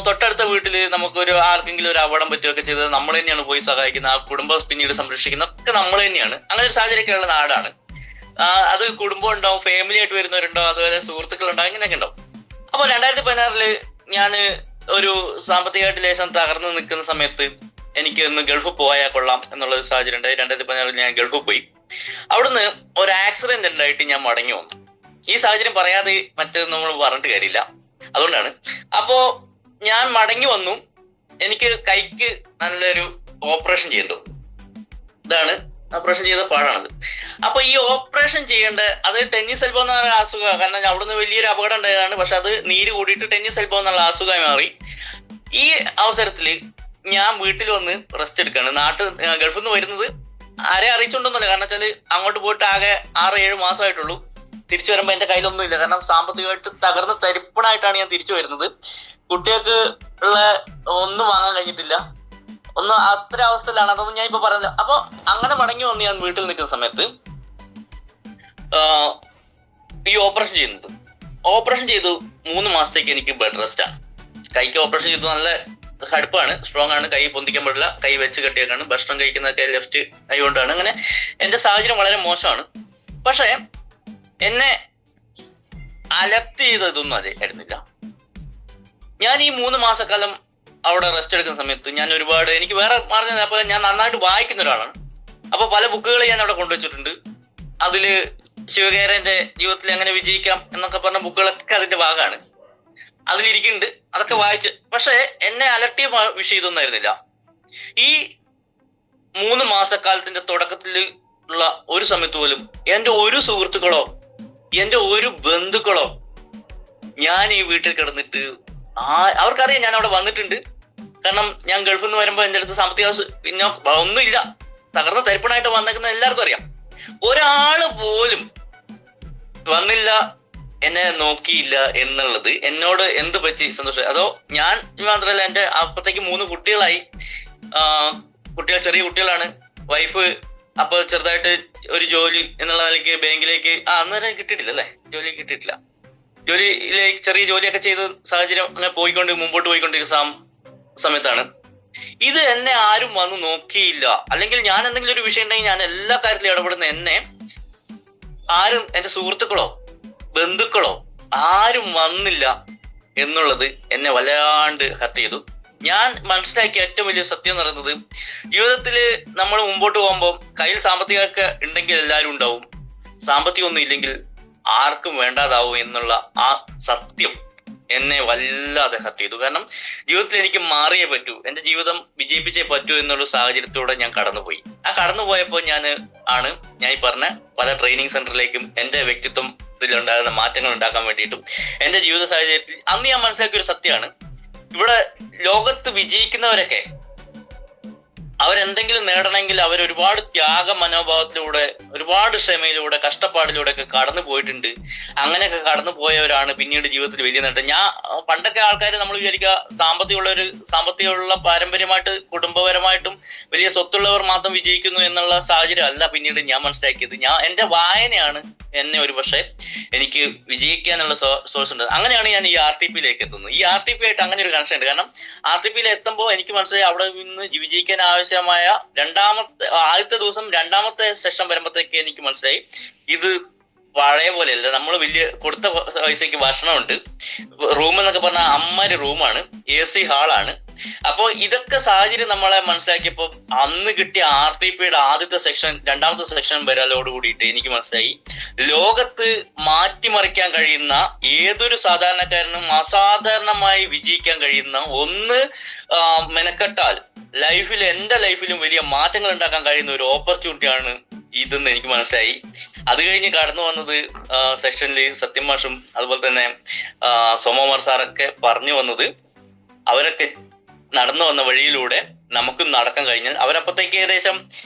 തൊട്ടടുത്ത വീട്ടിൽ നമുക്കൊരു ആർക്കെങ്കിലും ഒരു അപകടം പറ്റുകയൊക്കെ ചെയ്തത് നമ്മൾ തന്നെയാണ് പോയി സഹായിക്കുന്നത്, ആ കുടുംബം പിന്നീട് സംരക്ഷിക്കുന്ന ഒക്കെ നമ്മൾ തന്നെയാണ്. അങ്ങനെ ഒരു സാഹചര്യമൊക്കെയുള്ള നാടാണ്. അത് കുടുംബം ഉണ്ടാവും, ഫാമിലി ആയിട്ട് വരുന്നവരുണ്ടാവും, അതുപോലെ സുഹൃത്തുക്കളുണ്ടാവും, ഇങ്ങനെയൊക്കെ ഉണ്ടാവും. അപ്പൊ 2016 ഞാൻ ഒരു സാമ്പത്തികമായിട്ട് ലേശം തകർന്ന് നിൽക്കുന്ന സമയത്ത് എനിക്ക് ഒന്ന് ഗൾഫിൽ പോയാൽ കൊള്ളാം എന്നുള്ള ഒരു സാഹചര്യം ഉണ്ടായി. 2016 ഞാൻ ഗൾഫിൽ പോയി. അവിടുന്ന് ഒരു ആക്സിഡന്റ് ഉണ്ടായിട്ട് ഞാൻ മടങ്ങി വന്നു. ഈ സാഹചര്യം പറയാതെ മറ്റേത് നമ്മൾ പറഞ്ഞിട്ട് കാര്യമില്ല, അതുകൊണ്ടാണ്. അപ്പോ ഞാൻ മടങ്ങി വന്നു. എനിക്ക് കൈക്ക് നല്ലൊരു ഓപ്പറേഷൻ ചെയ്യണ്ടു. ഇതാണ് ഓപ്പറേഷൻ ചെയ്ത പാടാണത്. അപ്പൊ ഈ ഓപ്പറേഷൻ ചെയ്യേണ്ട അത് ടെന്നീസ് എൽബോ എന്ന അസുഖമാണ്. കാരണം അവിടുന്ന് വലിയൊരു അപകടം ഉണ്ടായതാണ്. പക്ഷെ അത് നീര് കൂടിയിട്ട് ടെന്നീസ് എൽബോ എന്നുള്ള അസുഖമായി മാറി. ഈ അവസരത്തിൽ ഞാൻ വീട്ടിൽ വന്ന് റെസ്റ്റ് എടുക്കുകയാണ്. ഗൾഫിൽ നിന്ന് വരുന്നത് ആരെ അറിയിച്ചോണ്ടൊന്നുമില്ല. കാരണം വെച്ചാൽ അങ്ങോട്ട് പോയിട്ട് ആകെ 6-7 മാസമായിട്ടുള്ളൂ. തിരിച്ചു വരുമ്പോൾ എന്റെ കയ്യിലൊന്നും ഇല്ല. കാരണം സാമ്പത്തികമായിട്ട് തകർന്ന് തരിപ്പണായിട്ടാണ് ഞാൻ തിരിച്ചു വരുന്നത്. കുട്ടികൾക്ക് ഉള്ള ഒന്നും വാങ്ങാൻ കഴിഞ്ഞിട്ടില്ല. ഒന്നും അത്ര അവസ്ഥയിലാണ്. അതൊന്നും ഞാൻ ഇപ്പൊ പറഞ്ഞില്ല. അപ്പൊ അങ്ങനെ മടങ്ങി വന്ന് ഞാൻ വീട്ടിൽ നിൽക്കുന്ന സമയത്ത് ഈ ഓപ്പറേഷൻ ചെയ്യുന്നത്. ഓപ്പറേഷൻ ചെയ്തു 3 മാസത്തേക്ക് എനിക്ക് ബെഡ് റെസ്റ്റ് ആണ്. കൈക്ക് ഓപ്പറേഷൻ ചെയ്തു. നല്ല കടുപ്പാണ്, സ്ട്രോങ് ആണ്. കൈ പൊന്തിക്കാൻ പാടില്ല. കൈ വെച്ച് കെട്ടിയേക്കാണ്. ഭക്ഷണം കഴിക്കുന്നതൊക്കെ ലെഫ്റ്റ് കൈ കൊണ്ടാണ്. അങ്ങനെ എന്റെ സാഹചര്യം വളരെ മോശമാണ്. പക്ഷെ എന്നെ അലർട്ട് ചെയ്തതൊന്നും ആയിരുന്നില്ല. ഞാൻ ഈ 3 മാസക്കാലം അവിടെ റെസ്റ്റ് എടുക്കുന്ന സമയത്ത് ഞാൻ ഒരുപാട് എനിക്ക് വേറെ മാർഗം. അപ്പൊ ഞാൻ നന്നായിട്ട് വായിക്കുന്ന ഒരാളാണ്. അപ്പൊ പല ബുക്കുകൾ ഞാൻ അവിടെ കൊണ്ടുവച്ചിട്ടുണ്ട്. അതില് ശിവകേരന്റെ ജീവിതത്തിൽ എങ്ങനെ വിജയിക്കാം എന്നൊക്കെ പറഞ്ഞ ബുക്കുകളൊക്കെ അതിന്റെ ഭാഗമാണ്. അതിലിരിക്കുന്നുണ്ട്. അതൊക്കെ വായിച്ച്. പക്ഷെ എന്നെ അലട്ടിയ വിഷയം ഇതൊന്നും ആയിരുന്നില്ല. ഈ 3 മാസക്കാലത്തിന്റെ തുടക്കത്തിൽ ഉള്ള ഒരു സമയത്ത് പോലും എന്റെ ഒരു സുഹൃത്തുക്കളോ എന്റെ ഒരു ബന്ധുക്കളോ ഞാൻ ഈ വീട്ടിൽ കിടന്നിട്ട് അവർക്കറിയാം ഞാൻ അവിടെ വന്നിട്ടുണ്ട്. കാരണം ഞാൻ ഗൾഫിൽ നിന്ന് വരുമ്പോൾ എൻ്റെ അടുത്ത് സാമ്പത്തിക പിന്നെ ഒന്നുമില്ല, തകർന്ന തരിപ്പണായിട്ട് വന്നേക്കുന്ന എല്ലാവർക്കും അറിയാം. ഒരാള് പോലും വന്നില്ല, എന്നെ നോക്കിയില്ല എന്നുള്ളത് എന്നോട് എന്ത് പറ്റി സന്തോഷം. അതോ ഞാൻ മാത്രമല്ല, എൻ്റെ അപ്പത്തേക്ക് 3 കുട്ടികളായി. കുട്ടികൾ ചെറിയ കുട്ടികളാണ്. വൈഫ് അപ്പൊ ചെറുതായിട്ട് ഒരു ജോലി എന്നുള്ള നിലയ്ക്ക് ബാങ്കിലേക്ക് അന്നേരം കിട്ടിയിട്ടില്ല അല്ലേ, ജോലി കിട്ടിയിട്ടില്ല. ജോലിയിലേക്ക് ചെറിയ ജോലിയൊക്കെ ചെയ്ത സാഹചര്യം അങ്ങനെ മുമ്പോട്ട് പോയിക്കൊണ്ടിരിക്കുന്ന സമയത്താണ് ഇത്. എന്നെ ആരും വന്ന് നോക്കിയില്ല. അല്ലെങ്കിൽ ഞാൻ എന്തെങ്കിലും ഒരു വിഷയം ഉണ്ടെങ്കിൽ ഞാൻ എല്ലാ കാര്യത്തിലും ഇടപെടുന്ന എന്നെ ആരും, എന്റെ സുഹൃത്തുക്കളോ ബന്ധുക്കളോ ആരും വന്നില്ല എന്നുള്ളത് എന്നെ വല്ലാണ്ട് ഹർട്ട് ചെയ്തു. ഞാൻ മനസ്സിലാക്കിയ ഏറ്റവും വലിയ സത്യം എന്ന് പറയുന്നത്, ജീവിതത്തിൽ നമ്മൾ മുമ്പോട്ട് പോകുമ്പോൾ കയ്യിൽ സാമ്പത്തികമൊക്കെ ഉണ്ടെങ്കിൽ എല്ലാവരും ഉണ്ടാവും, സാമ്പത്തികം ഒന്നും ഇല്ലെങ്കിൽ ആർക്കും വേണ്ടാതാവും എന്നുള്ള ആ സത്യം എന്നെ വല്ലാതെ ഹർട്ട് ചെയ്തു. കാരണം ജീവിതത്തിൽ എനിക്ക് മാറിയേ പറ്റൂ, എന്റെ ജീവിതം വിജയിപ്പിച്ചേ പറ്റൂ എന്നുള്ള സാഹചര്യത്തിലൂടെ ഞാൻ കടന്നുപോയി. ആ കടന്നുപോയപ്പോൾ ഞാൻ ഈ പറഞ്ഞ പല ട്രെയിനിങ് സെന്ററിലേക്കും എന്റെ വ്യക്തിത്വത്തിലുണ്ടാകുന്ന മാറ്റങ്ങൾ ഉണ്ടാക്കാൻ വേണ്ടിയിട്ടും എന്റെ ജീവിത സാഹചര്യത്തിൽ അന്ന് ഞാൻ മനസ്സിലാക്കിയ ഒരു സത്യമാണ്, ഇവിടെ ലോകത്ത് വിജയിക്കുന്നവരൊക്കെ അവരെന്തെങ്കിലും നേടണമെങ്കിൽ അവർ ഒരുപാട് ത്യാഗ മനോഭാവത്തിലൂടെ, ഒരുപാട് ക്ഷമയിലൂടെ, കഷ്ടപ്പാടിലൂടെ ഒക്കെ കടന്നു പോയിട്ടുണ്ട്. അങ്ങനെയൊക്കെ കടന്നു പോയവരാണ് പിന്നീട് ജീവിതത്തിൽ വലിയ നേട്ടം. പണ്ടൊക്കെ ആൾക്കാർ നമ്മൾ വിചാരിക്കുക സാമ്പത്തികമുള്ള പാരമ്പര്യമായിട്ട് കുടുംബപരമായിട്ടും വലിയ സ്വത്തുള്ളവർ മാത്രം വിജയിക്കുന്നു എന്നുള്ള സാഹചര്യം അല്ല പിന്നീട് ഞാൻ മനസ്സിലാക്കിയത്. എന്റെ വായനയാണ് എന്നെ ഒരു പക്ഷേ എനിക്ക് വിജയിക്കാനുള്ള സോഴ്സ് ഉണ്ട്. അങ്ങനെയാണ് ഞാൻ ഈ RTP എത്തുന്നത്. ഈ RTP ആയിട്ട് അങ്ങനെ ഒരു കണക്ഷൻ ഉണ്ട്. കാരണം RTP എത്തുമ്പോൾ എനിക്ക് മനസ്സിലായി അവിടെ നിന്ന് വിജയിക്കാൻ ആവശ്യമായ ആദ്യത്തെ ദിവസം 2ാമത്തെ സെഷൻ വരുമ്പോഴത്തേക്ക് എനിക്ക് മനസ്സിലായി ഇത് പഴയ പോലെയല്ല. നമ്മൾ വലിയ കൊടുത്ത പൈസക്ക് ഭക്ഷണമുണ്ട്, റൂം എന്നൊക്കെ പറഞ്ഞാൽ അമ്മര് റൂമാണ്, AC ഹാളാണ്. അപ്പോൾ ഇതൊക്കെ സാഹചര്യം നമ്മളെ മനസ്സിലാക്കിയപ്പോൾ അന്ന് കിട്ടിയ RTPയുടെ ആദ്യത്തെ സെക്ഷൻ 2ാമത്തെ സെക്ഷൻ വരലോട് കൂടിയിട്ട് എനിക്ക് മനസ്സിലായി, ലോകത്ത് മാറ്റിമറിക്കാൻ കഴിയുന്ന ഏതൊരു സാധാരണക്കാരനും അസാധാരണമായി വിജയിക്കാൻ കഴിയുന്ന ഒന്ന് മെനക്കെട്ടാൽ എന്റെ ലൈഫിലും വലിയ മാറ്റങ്ങൾ ഉണ്ടാക്കാൻ കഴിയുന്ന ഒരു ഓപ്പർച്യൂണിറ്റിയാണ് ഇതെന്ന് എനിക്ക് മനസ്സിലായി. അത് കഴിഞ്ഞ് കടന്നു വന്നത് സെക്ഷനിൽ സത്യം മാഷും അതുപോലെ തന്നെ സോമകുമാർ സാറൊക്കെ പറഞ്ഞു വന്നത്, അവരൊക്കെ നടന്നു വന്ന വഴിയിലൂടെ നമുക്കും നടക്കാൻ കഴിഞ്ഞാൽ, അവരപ്പോഴത്തേക്ക് ഏകദേശം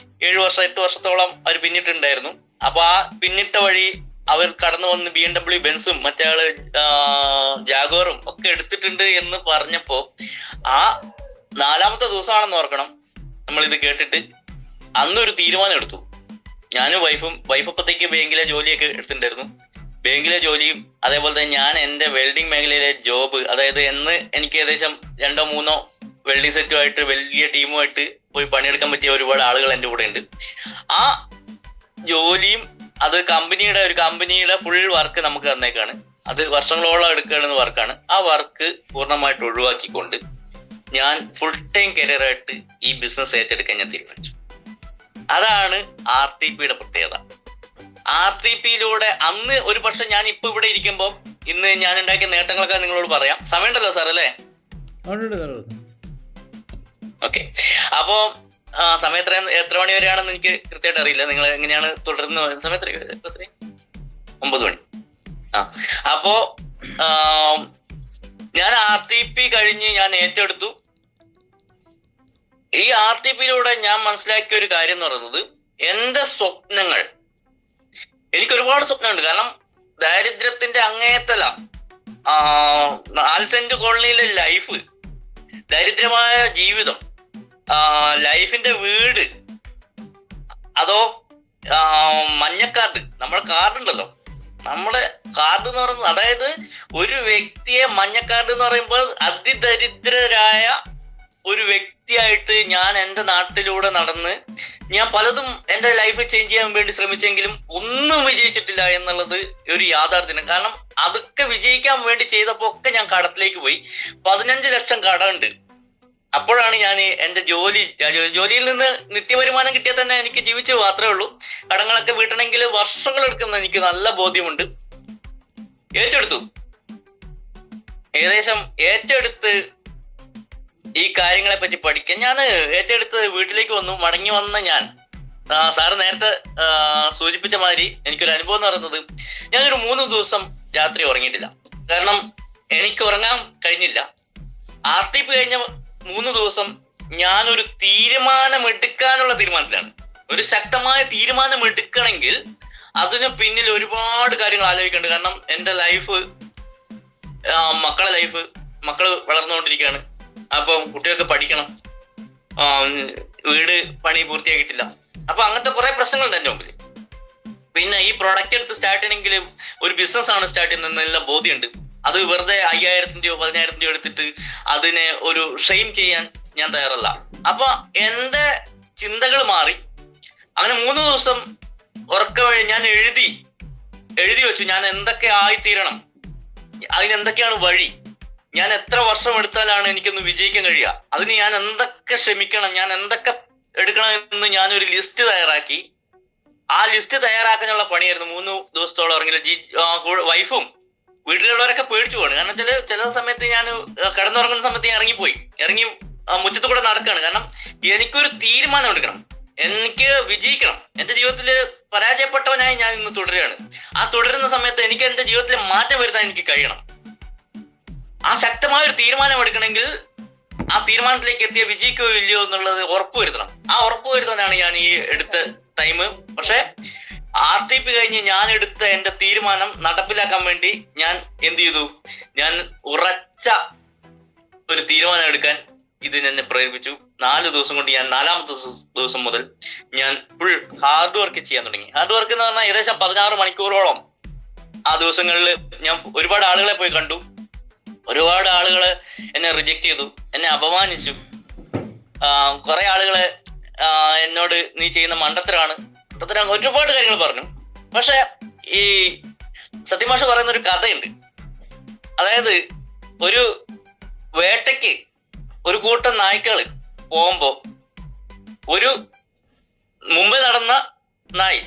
7-8 വർഷത്തോളം അവർ പിന്നിട്ടുണ്ടായിരുന്നു. അപ്പൊ ആ പിന്നിട്ട വഴി അവർ കടന്നു വന്ന് BMW ബെൻസും മറ്റേ ജാഗോറും ഒക്കെ എടുത്തിട്ടുണ്ട് എന്ന് പറഞ്ഞപ്പോ ആ 4ാമത്തെ ദിവസമാണെന്ന് ഓർക്കണം നമ്മൾ ഇത് കേട്ടിട്ട് അന്നൊരു തീരുമാനം എടുത്തു. ഞാനും വൈഫ് അപ്പത്തേക്ക് ബാങ്കിലെ ജോലിയൊക്കെ എടുത്തിട്ടുണ്ടായിരുന്നു. ബാങ്കിലെ ജോലിയും അതേപോലെ തന്നെ ഞാൻ എൻ്റെ വെൽഡിംഗ് മേഖലയിലെ ജോബ്, അതായത് എനിക്ക് ഏകദേശം 2-3 വെൽഡിംഗ് സെറ്റുമായിട്ട് വലിയ ടീമുമായിട്ട് പോയി പണിയെടുക്കാൻ പറ്റിയ ഒരുപാട് ആളുകൾ എൻ്റെ കൂടെ ഉണ്ട്. ആ ജോലിയും അത് കമ്പനിയുടെ ഫുൾ വർക്ക് നമുക്ക് തന്നേക്കാണ്. അത് വർഷങ്ങളോളം എടുക്കുന്ന വർക്കാണ്. ആ വർക്ക് പൂർണ്ണമായിട്ട് ഒഴിവാക്കിക്കൊണ്ട് ഞാൻ ഫുൾ ടൈം കരിയറായിട്ട് ഈ ബിസിനസ് ഏറ്റെടുക്കാൻ ഞാൻ തീരുമാനിച്ചു. അതാണ് RTPയുടെ പ്രത്യേകത. RTPയിലൂടെ അന്ന് ഒരു പക്ഷെ ഞാൻ ഇപ്പൊ ഇവിടെ ഇരിക്കുമ്പോൾ ഇന്ന് ഞാൻ ഉണ്ടാക്കിയ നേട്ടങ്ങളൊക്കെ നിങ്ങളോട് പറയാം. സമയമുണ്ടല്ലോ സാർ അല്ലേ? ഓക്കെ. അപ്പോ സമയം എത്ര മണി വരെയാണെന്ന് എനിക്ക് കൃത്യമായിട്ട് അറിയില്ല. നിങ്ങൾ എങ്ങനെയാണ് തുടർന്ന് സമയം 9 മണി. അപ്പോ ഞാൻ RTP കഴിഞ്ഞ് ഞാൻ ഏറ്റെടുത്തു. ഈ RTPയിലൂടെ ഞാൻ മനസ്സിലാക്കിയ ഒരു കാര്യം എന്ന് പറയുന്നത്, എന്റെ സ്വപ്നങ്ങൾ, എനിക്ക് ഒരുപാട് സ്വപ്നമുണ്ട്. കാരണം ദാരിദ്ര്യത്തിന്റെ അങ്ങേയത്തല 4 സെന്റ് കോളനിയിലെ ലൈഫ്, ദരിദ്രമായ ജീവിതം, ലൈഫിന്റെ വീട്, അതോ മഞ്ഞക്കാർഡ്, നമ്മുടെ കാർഡ് ഉണ്ടല്ലോ, നമ്മുടെ കാർഡ് എന്ന് പറയുന്നത്, അതായത് ഒരു വ്യക്തിയെ മഞ്ഞക്കാർഡ് എന്ന് പറയുമ്പോൾ അതിദരിദ്രരായ ഒരു വ്യക്തിയായിട്ട് ഞാൻ എൻ്റെ നാട്ടിലൂടെ നടന്ന് ഞാൻ പലതും എൻ്റെ ലൈഫ് ചേഞ്ച് ചെയ്യാൻ വേണ്ടി ശ്രമിച്ചെങ്കിലും ഒന്നും വിജയിച്ചിട്ടില്ല എന്നുള്ളത് ഒരു യാഥാർത്ഥ്യമാണ്. കാരണം അതൊക്കെ വിജയിക്കാൻ വേണ്ടി ചെയ്തപ്പോ ഒക്കെ ഞാൻ കടത്തിലേക്ക് പോയി. 15 ലക്ഷം കടമുണ്ട്. അപ്പോഴാണ് ഞാൻ എൻ്റെ ജോലിയിൽ നിന്ന് നിത്യവരുമാനം കിട്ടിയാൽ തന്നെ എനിക്ക് ജീവിച്ചു മാത്രമേ ഉള്ളൂ. കടങ്ങളൊക്കെ വീട്ടണമെങ്കിൽ വർഷങ്ങൾ എടുക്കുന്ന എനിക്ക് നല്ല ബോധ്യമുണ്ട്. ഏറ്റെടുത്തു. ഏകദേശം ഏറ്റെടുത്ത് ഈ കാര്യങ്ങളെ പറ്റി പഠിക്കാൻ ഞാൻ ഏറ്റെടുത്ത് വീട്ടിലേക്ക് വന്നു. മടങ്ങി വന്ന ഞാൻ, സാറ് നേരത്തെ സൂചിപ്പിച്ച മാതിരി എനിക്കൊരു അനുഭവം എന്ന് പറയുന്നത്, ഞാനൊരു 3 ദിവസം രാത്രി ഉറങ്ങിയിട്ടില്ല. കാരണം എനിക്ക് ഉറങ്ങാൻ കഴിഞ്ഞില്ല. RTP കഴിഞ്ഞ 3 ദിവസം ഞാനൊരു തീരുമാനമെടുക്കാനുള്ള തീരുമാനത്തിലാണ്. ഒരു ശക്തമായ തീരുമാനം എടുക്കണമെങ്കിൽ അതിന് പിന്നിൽ ഒരുപാട് കാര്യങ്ങൾ ആലോചിക്കുന്നുണ്ട്. കാരണം എൻ്റെ ലൈഫ്, മക്കള് വളർന്നുകൊണ്ടിരിക്കുകയാണ്. അപ്പം കുട്ടികൾക്ക് പഠിക്കണം, വീട് പണി പൂർത്തിയാക്കിയിട്ടില്ല. അപ്പൊ അങ്ങനത്തെ കുറെ പ്രശ്നങ്ങളുണ്ട് എൻ്റെ മുമ്പിൽ. പിന്നെ ഈ പ്രൊഡക്റ്റ് എടുത്ത് സ്റ്റാർട്ട് ചെയ്യണമെങ്കിൽ ഒരു ബിസിനസ് ആണ് സ്റ്റാർട്ട് ചെയ്യുന്നതെന്നെല്ലാം ബോധ്യമുണ്ട്. അത് വെറുതെ 5000 രൂപ 10,000 രൂപ എടുത്തിട്ട് അതിനെ ഒരു ഷെയിം ചെയ്യാൻ ഞാൻ തയ്യാറല്ല. അപ്പൊ എൻ്റെ ചിന്തകൾ മാറി. അങ്ങനെ 3 ദിവസം ഉറക്കവഴി ഞാൻ എഴുതി വെച്ചു, ഞാൻ എന്തൊക്കെ ആയിത്തീരണം, അതിനെന്തൊക്കെയാണ് വഴി, ഞാൻ എത്ര വർഷം എടുത്താലാണ് എനിക്കൊന്ന് വിജയിക്കാൻ കഴിയുക, അതിന് ഞാൻ എന്തൊക്കെ ശ്രമിക്കണം, ഞാൻ എന്തൊക്കെ എടുക്കണം എന്ന് ഞാനൊരു ലിസ്റ്റ് തയ്യാറാക്കി. ആ ലിസ്റ്റ് തയ്യാറാക്കാനുള്ള പണിയായിരുന്നു 3 ദിവസത്തോളം ഉറങ്ങില്ല. വൈഫും വീട്ടിലുള്ളവരൊക്കെ പേടിച്ചു പോവാണ്. കാരണം ചില സമയത്ത് ഞാൻ കിടന്നുറങ്ങുന്ന സമയത്ത് ഞാൻ ഇറങ്ങി മുറ്റത്ത് കൂടെ നടക്കുകയാണ്. കാരണം എനിക്കൊരു തീരുമാനം എടുക്കണം, എനിക്ക് വിജയിക്കണം. എന്റെ ജീവിതത്തിൽ പരാജയപ്പെട്ടവനായി ഞാൻ ഇന്ന് തുടരുകയാണ്. ആ തുടരുന്ന സമയത്ത് എനിക്ക് എന്റെ ജീവിതത്തിൽ മാറ്റം വരുത്താൻ എനിക്ക് കഴിയണം. ആ ശക്തമായ ഒരു തീരുമാനം എടുക്കണമെങ്കിൽ ആ തീരുമാനത്തിലേക്ക് എത്തിയ വിജയിക്കുകയോ ഇല്ലയോ എന്നുള്ളത് ഉറപ്പുവരുത്തണം. ആ ഉറപ്പുവരുത്താനാണ് ഞാൻ ഈ എടുത്ത ടൈം. പക്ഷെ RTP കഴിഞ്ഞ് ഞാൻ എടുത്ത എന്റെ തീരുമാനം നടപ്പിലാക്കാൻ വേണ്ടി ഞാൻ എന്ത് ചെയ്തു? ഞാൻ ഉറച്ച ഒരു തീരുമാനം എടുക്കാൻ എന്നെ പ്രേരിപ്പിച്ചു. 4 ദിവസം കൊണ്ട് ഞാൻ 4ാമത്തെ ദിവസം മുതൽ ഞാൻ ഫുൾ ഹാർഡ് വർക്ക് ചെയ്യാൻ തുടങ്ങി. ഹാർഡ് വർക്ക് എന്ന് പറഞ്ഞാൽ ഏകദേശം 16 മണിക്കൂറോളം ആ ദിവസങ്ങളിൽ ഞാൻ ഒരുപാട് ആളുകളെ പോയി കണ്ടു. ഒരുപാട് ആളുകള് എന്നെ റിജക്ട് ചെയ്തു, എന്നെ അപമാനിച്ചു. കുറെ ആളുകളെ എന്നോട് നീ ചെയ്യുന്ന മണ്ടത്തരാണ് ഒരുപാട് കാര്യങ്ങൾ പറഞ്ഞു. പക്ഷെ ഈ സത്യമാഷ പറയുന്ന ഒരു കഥയുണ്ട്. അതായത് ഒരു വേട്ടയ്ക്ക് ഒരു കൂട്ടം നായ്ക്കള് പോകുമ്പോ ഒരു മുമ്പ് നടന്ന നായ്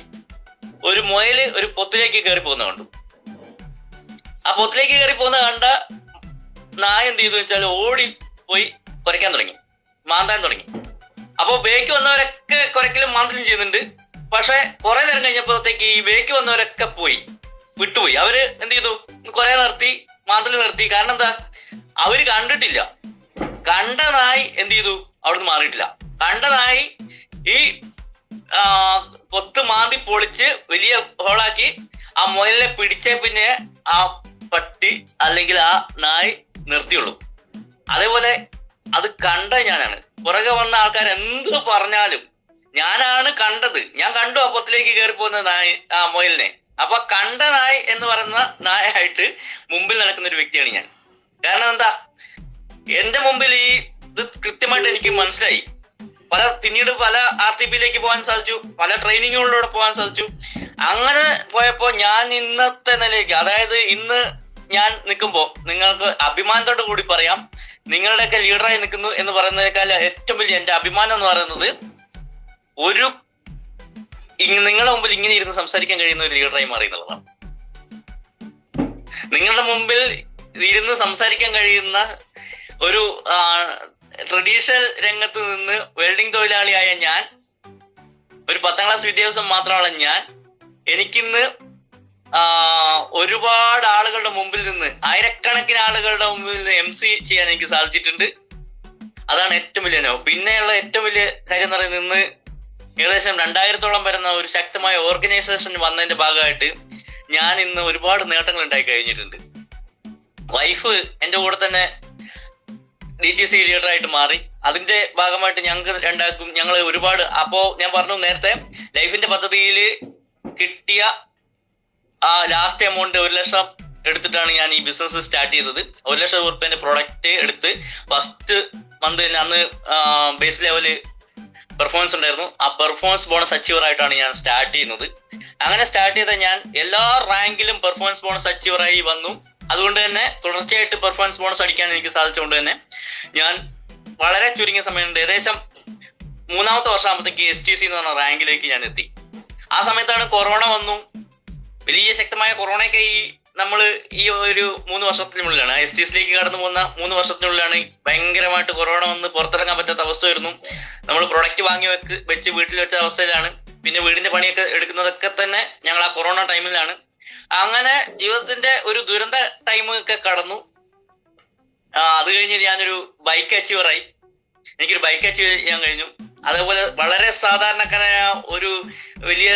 ഒരു മുയല് ഒരു പൊത്തിലേക്ക് കയറി പോകുന്ന കണ്ടു. ആ പൊത്തിലേക്ക് കയറി പോകുന്ന കണ്ട നായ എന്ത് ചെയ്തു വെച്ചാൽ ഓടി പോയി കുരയ്ക്കാൻ തുടങ്ങി, മാന്താൻ തുടങ്ങി. അപ്പൊ ബേക്ക് വന്നവരൊക്കെ കുരക്കലും മാന്തലും ചെയ്യുന്നുണ്ട്. പക്ഷെ കുറെ നേരം കഴിഞ്ഞപ്പോഴത്തേക്ക് ഈ ബേക്ക് വന്നവരൊക്കെ വിട്ടുപോയി. അവര് എന്ത് ചെയ്തു? കുറെ നിർത്തി, മാന്തല് നിർത്തി. കാരണം എന്താ? അവര് കണ്ടിട്ടില്ല. കണ്ട നായി എന്ത് ചെയ്തു? അവിടുന്ന് മാറിയിട്ടില്ല. കണ്ട നായി ഈ പൊത്ത് മാന്തി പൊളിച്ച് വലിയ ഹോളാക്കി ആ മുയലിനെ പിടിച്ച പിന്നെ ആ പട്ടി അല്ലെങ്കിൽ ആ നായ് നിർത്തിയുള്ളൂ. അതേപോലെ അത് കണ്ട ഞാനാണ്. പുറകെ വന്ന ആൾക്കാർ എന്ത് പറഞ്ഞാലും ഞാനാണ് കണ്ടത്. ഞാൻ കണ്ടു ആ പൊത്തിലേക്ക് കയറി പോകുന്ന നായ്, ആ മുയലിനെ. അപ്പൊ കണ്ട നായ് എന്ന് പറയുന്ന നായായിട്ട് മുമ്പിൽ നടക്കുന്ന ഒരു വ്യക്തിയാണ് ഞാൻ. കാരണം എന്താ? എന്റെ മുമ്പിൽ ഇത് കൃത്യമായിട്ട് എനിക്ക് മനസ്സിലായി. പിന്നീട് പല RTPയിലേക്ക് പോകാൻ സാധിച്ചു, പല ട്രെയിനിങ്ങുകളിലൂടെ പോകാൻ സാധിച്ചു. അങ്ങനെ പോയപ്പോ ഞാൻ ഇന്നത്തെ നിലയ്ക്ക്, അതായത് ഇന്ന് ഞാൻ നിൽക്കുമ്പോ നിങ്ങൾക്ക് അഭിമാനത്തോടു കൂടി പറയാം, നിങ്ങളുടെയൊക്കെ ലീഡറായി നിൽക്കുന്നു എന്ന് പറയുന്നതിനേക്കാൾ ഏറ്റവും വലിയ എന്റെ അഭിമാനം എന്ന് പറയുന്നത് നിങ്ങളുടെ മുമ്പിൽ ഇങ്ങനെ ഇരുന്ന് സംസാരിക്കാൻ കഴിയുന്ന ഒരു ലീഡറായി മാറി എന്നുള്ളതാണ്. നിങ്ങളുടെ മുമ്പിൽ ഇരുന്ന് സംസാരിക്കാൻ കഴിയുന്ന ഒരു ട്രഡീഷണൽ രംഗത്ത് നിന്ന് വെൽഡിംഗ് തൊഴിലാളിയായ ഞാൻ, ഒരു 10ാം ക്ലാസ് വിദ്യാഭ്യാസം മാത്രമുള്ള ഞാൻ, എനിക്കിന്ന് ഒരുപാട് ആളുകളുടെ മുമ്പിൽ നിന്ന്, ആയിരക്കണക്കിന് ആളുകളുടെ മുമ്പിൽ നിന്ന് MC ചെയ്യാൻ എനിക്ക് സാധിച്ചിട്ടുണ്ട്. അതാണ് ഏറ്റവും വലിയ അനുഭവം. പിന്നെയുള്ള ഏറ്റവും വലിയ കാര്യം എന്ന് പറയുന്നത്, ഇന്ന് ഏകദേശം 2000-ഓളം വരുന്ന ഒരു ശക്തമായ ഓർഗനൈസേഷൻ വന്നതിന്റെ ഭാഗമായിട്ട് ഞാൻ ഇന്ന് ഒരുപാട് നേട്ടങ്ങൾ ഉണ്ടായി കഴിഞ്ഞിട്ടുണ്ട്. വൈഫ് എന്റെ കൂടെ തന്നെ DTC ലീഡറായിട്ട് മാറി. അതിന്റെ ഭാഗമായിട്ട് ഞങ്ങൾ ഒരുപാട്, അപ്പോ ഞാൻ പറഞ്ഞു നേരത്തെ, ലൈഫിന്റെ പദ്ധതിയിൽ കിട്ടിയ ലാസ്റ്റ് എമൗണ്ട് 1 ലക്ഷം എടുത്തിട്ടാണ് ഞാൻ ഈ ബിസിനസ് സ്റ്റാർട്ട് ചെയ്തത്. 1 ലക്ഷം രൂപന്റെ പ്രൊഡക്റ്റ് എടുത്ത് ഫസ്റ്റ് മന്ത് തന്നെ അന്ന് ബേസ് ലെവല് പെർഫോമൻസ് ഉണ്ടായിരുന്നു. ആ പെർഫോമൻസ് ബോണസ് അച്ചീവർ ആയിട്ടാണ് ഞാൻ സ്റ്റാർട്ട് ചെയ്യുന്നത്. അങ്ങനെ സ്റ്റാർട്ട് ചെയ്ത ഞാൻ എല്ലാ റാങ്കിലും പെർഫോമൻസ് ബോണസ് അച്ചീവറായി വന്നു. അതുകൊണ്ട് തന്നെ തുടർച്ചയായിട്ട് പെർഫോമൻസ് ബോണസ് അടിക്കാൻ എനിക്ക് സാധിച്ചുകൊണ്ട് തന്നെ ഞാൻ വളരെ ചുരുങ്ങിയ സമയം കൊണ്ട് ഏകദേശം 3ാമത്തെ വർഷമാകുമ്പോഴത്തേക്ക് STC എന്ന് പറഞ്ഞ റാങ്കിലേക്ക് ഞാൻ എത്തി. ആ സമയത്താണ് കൊറോണ വന്നു. വലിയ ശക്തമായ കൊറോണയൊക്കെ നമ്മൾ ഈ ഒരു 3 വർഷത്തിനുള്ളിലാണ്, STCയിലേക്ക് കടന്നു പോകുന്ന 3 വർഷത്തിനുള്ളിലാണ് ഭയങ്കരമായിട്ട് കൊറോണ വന്ന് പുറത്തിറങ്ങാൻ പറ്റാത്ത അവസ്ഥ വരുന്നു. നമ്മൾ പ്രൊഡക്റ്റ് വാങ്ങി വെച്ച് വീട്ടിൽ വെച്ച അവസ്ഥയിലാണ്. പിന്നെ വീടിന്റെ പണിയൊക്കെ എടുക്കുന്നതൊക്കെ തന്നെ ഞങ്ങൾ ആ കൊറോണ ടൈമിലാണ്. അങ്ങനെ ജീവിതത്തിന്റെ ഒരു ദുരന്ത ടൈം ഒക്കെ കടന്നു. അത് കഴിഞ്ഞ് ഞാനൊരു ബൈക്ക് അച്ചീവറായി. എനിക്കൊരു ബൈക്ക് അച്ചീവ് ചെയ്യാൻ കഴിഞ്ഞു. അതേപോലെ വളരെ സാധാരണക്കാരായ ഒരു വലിയ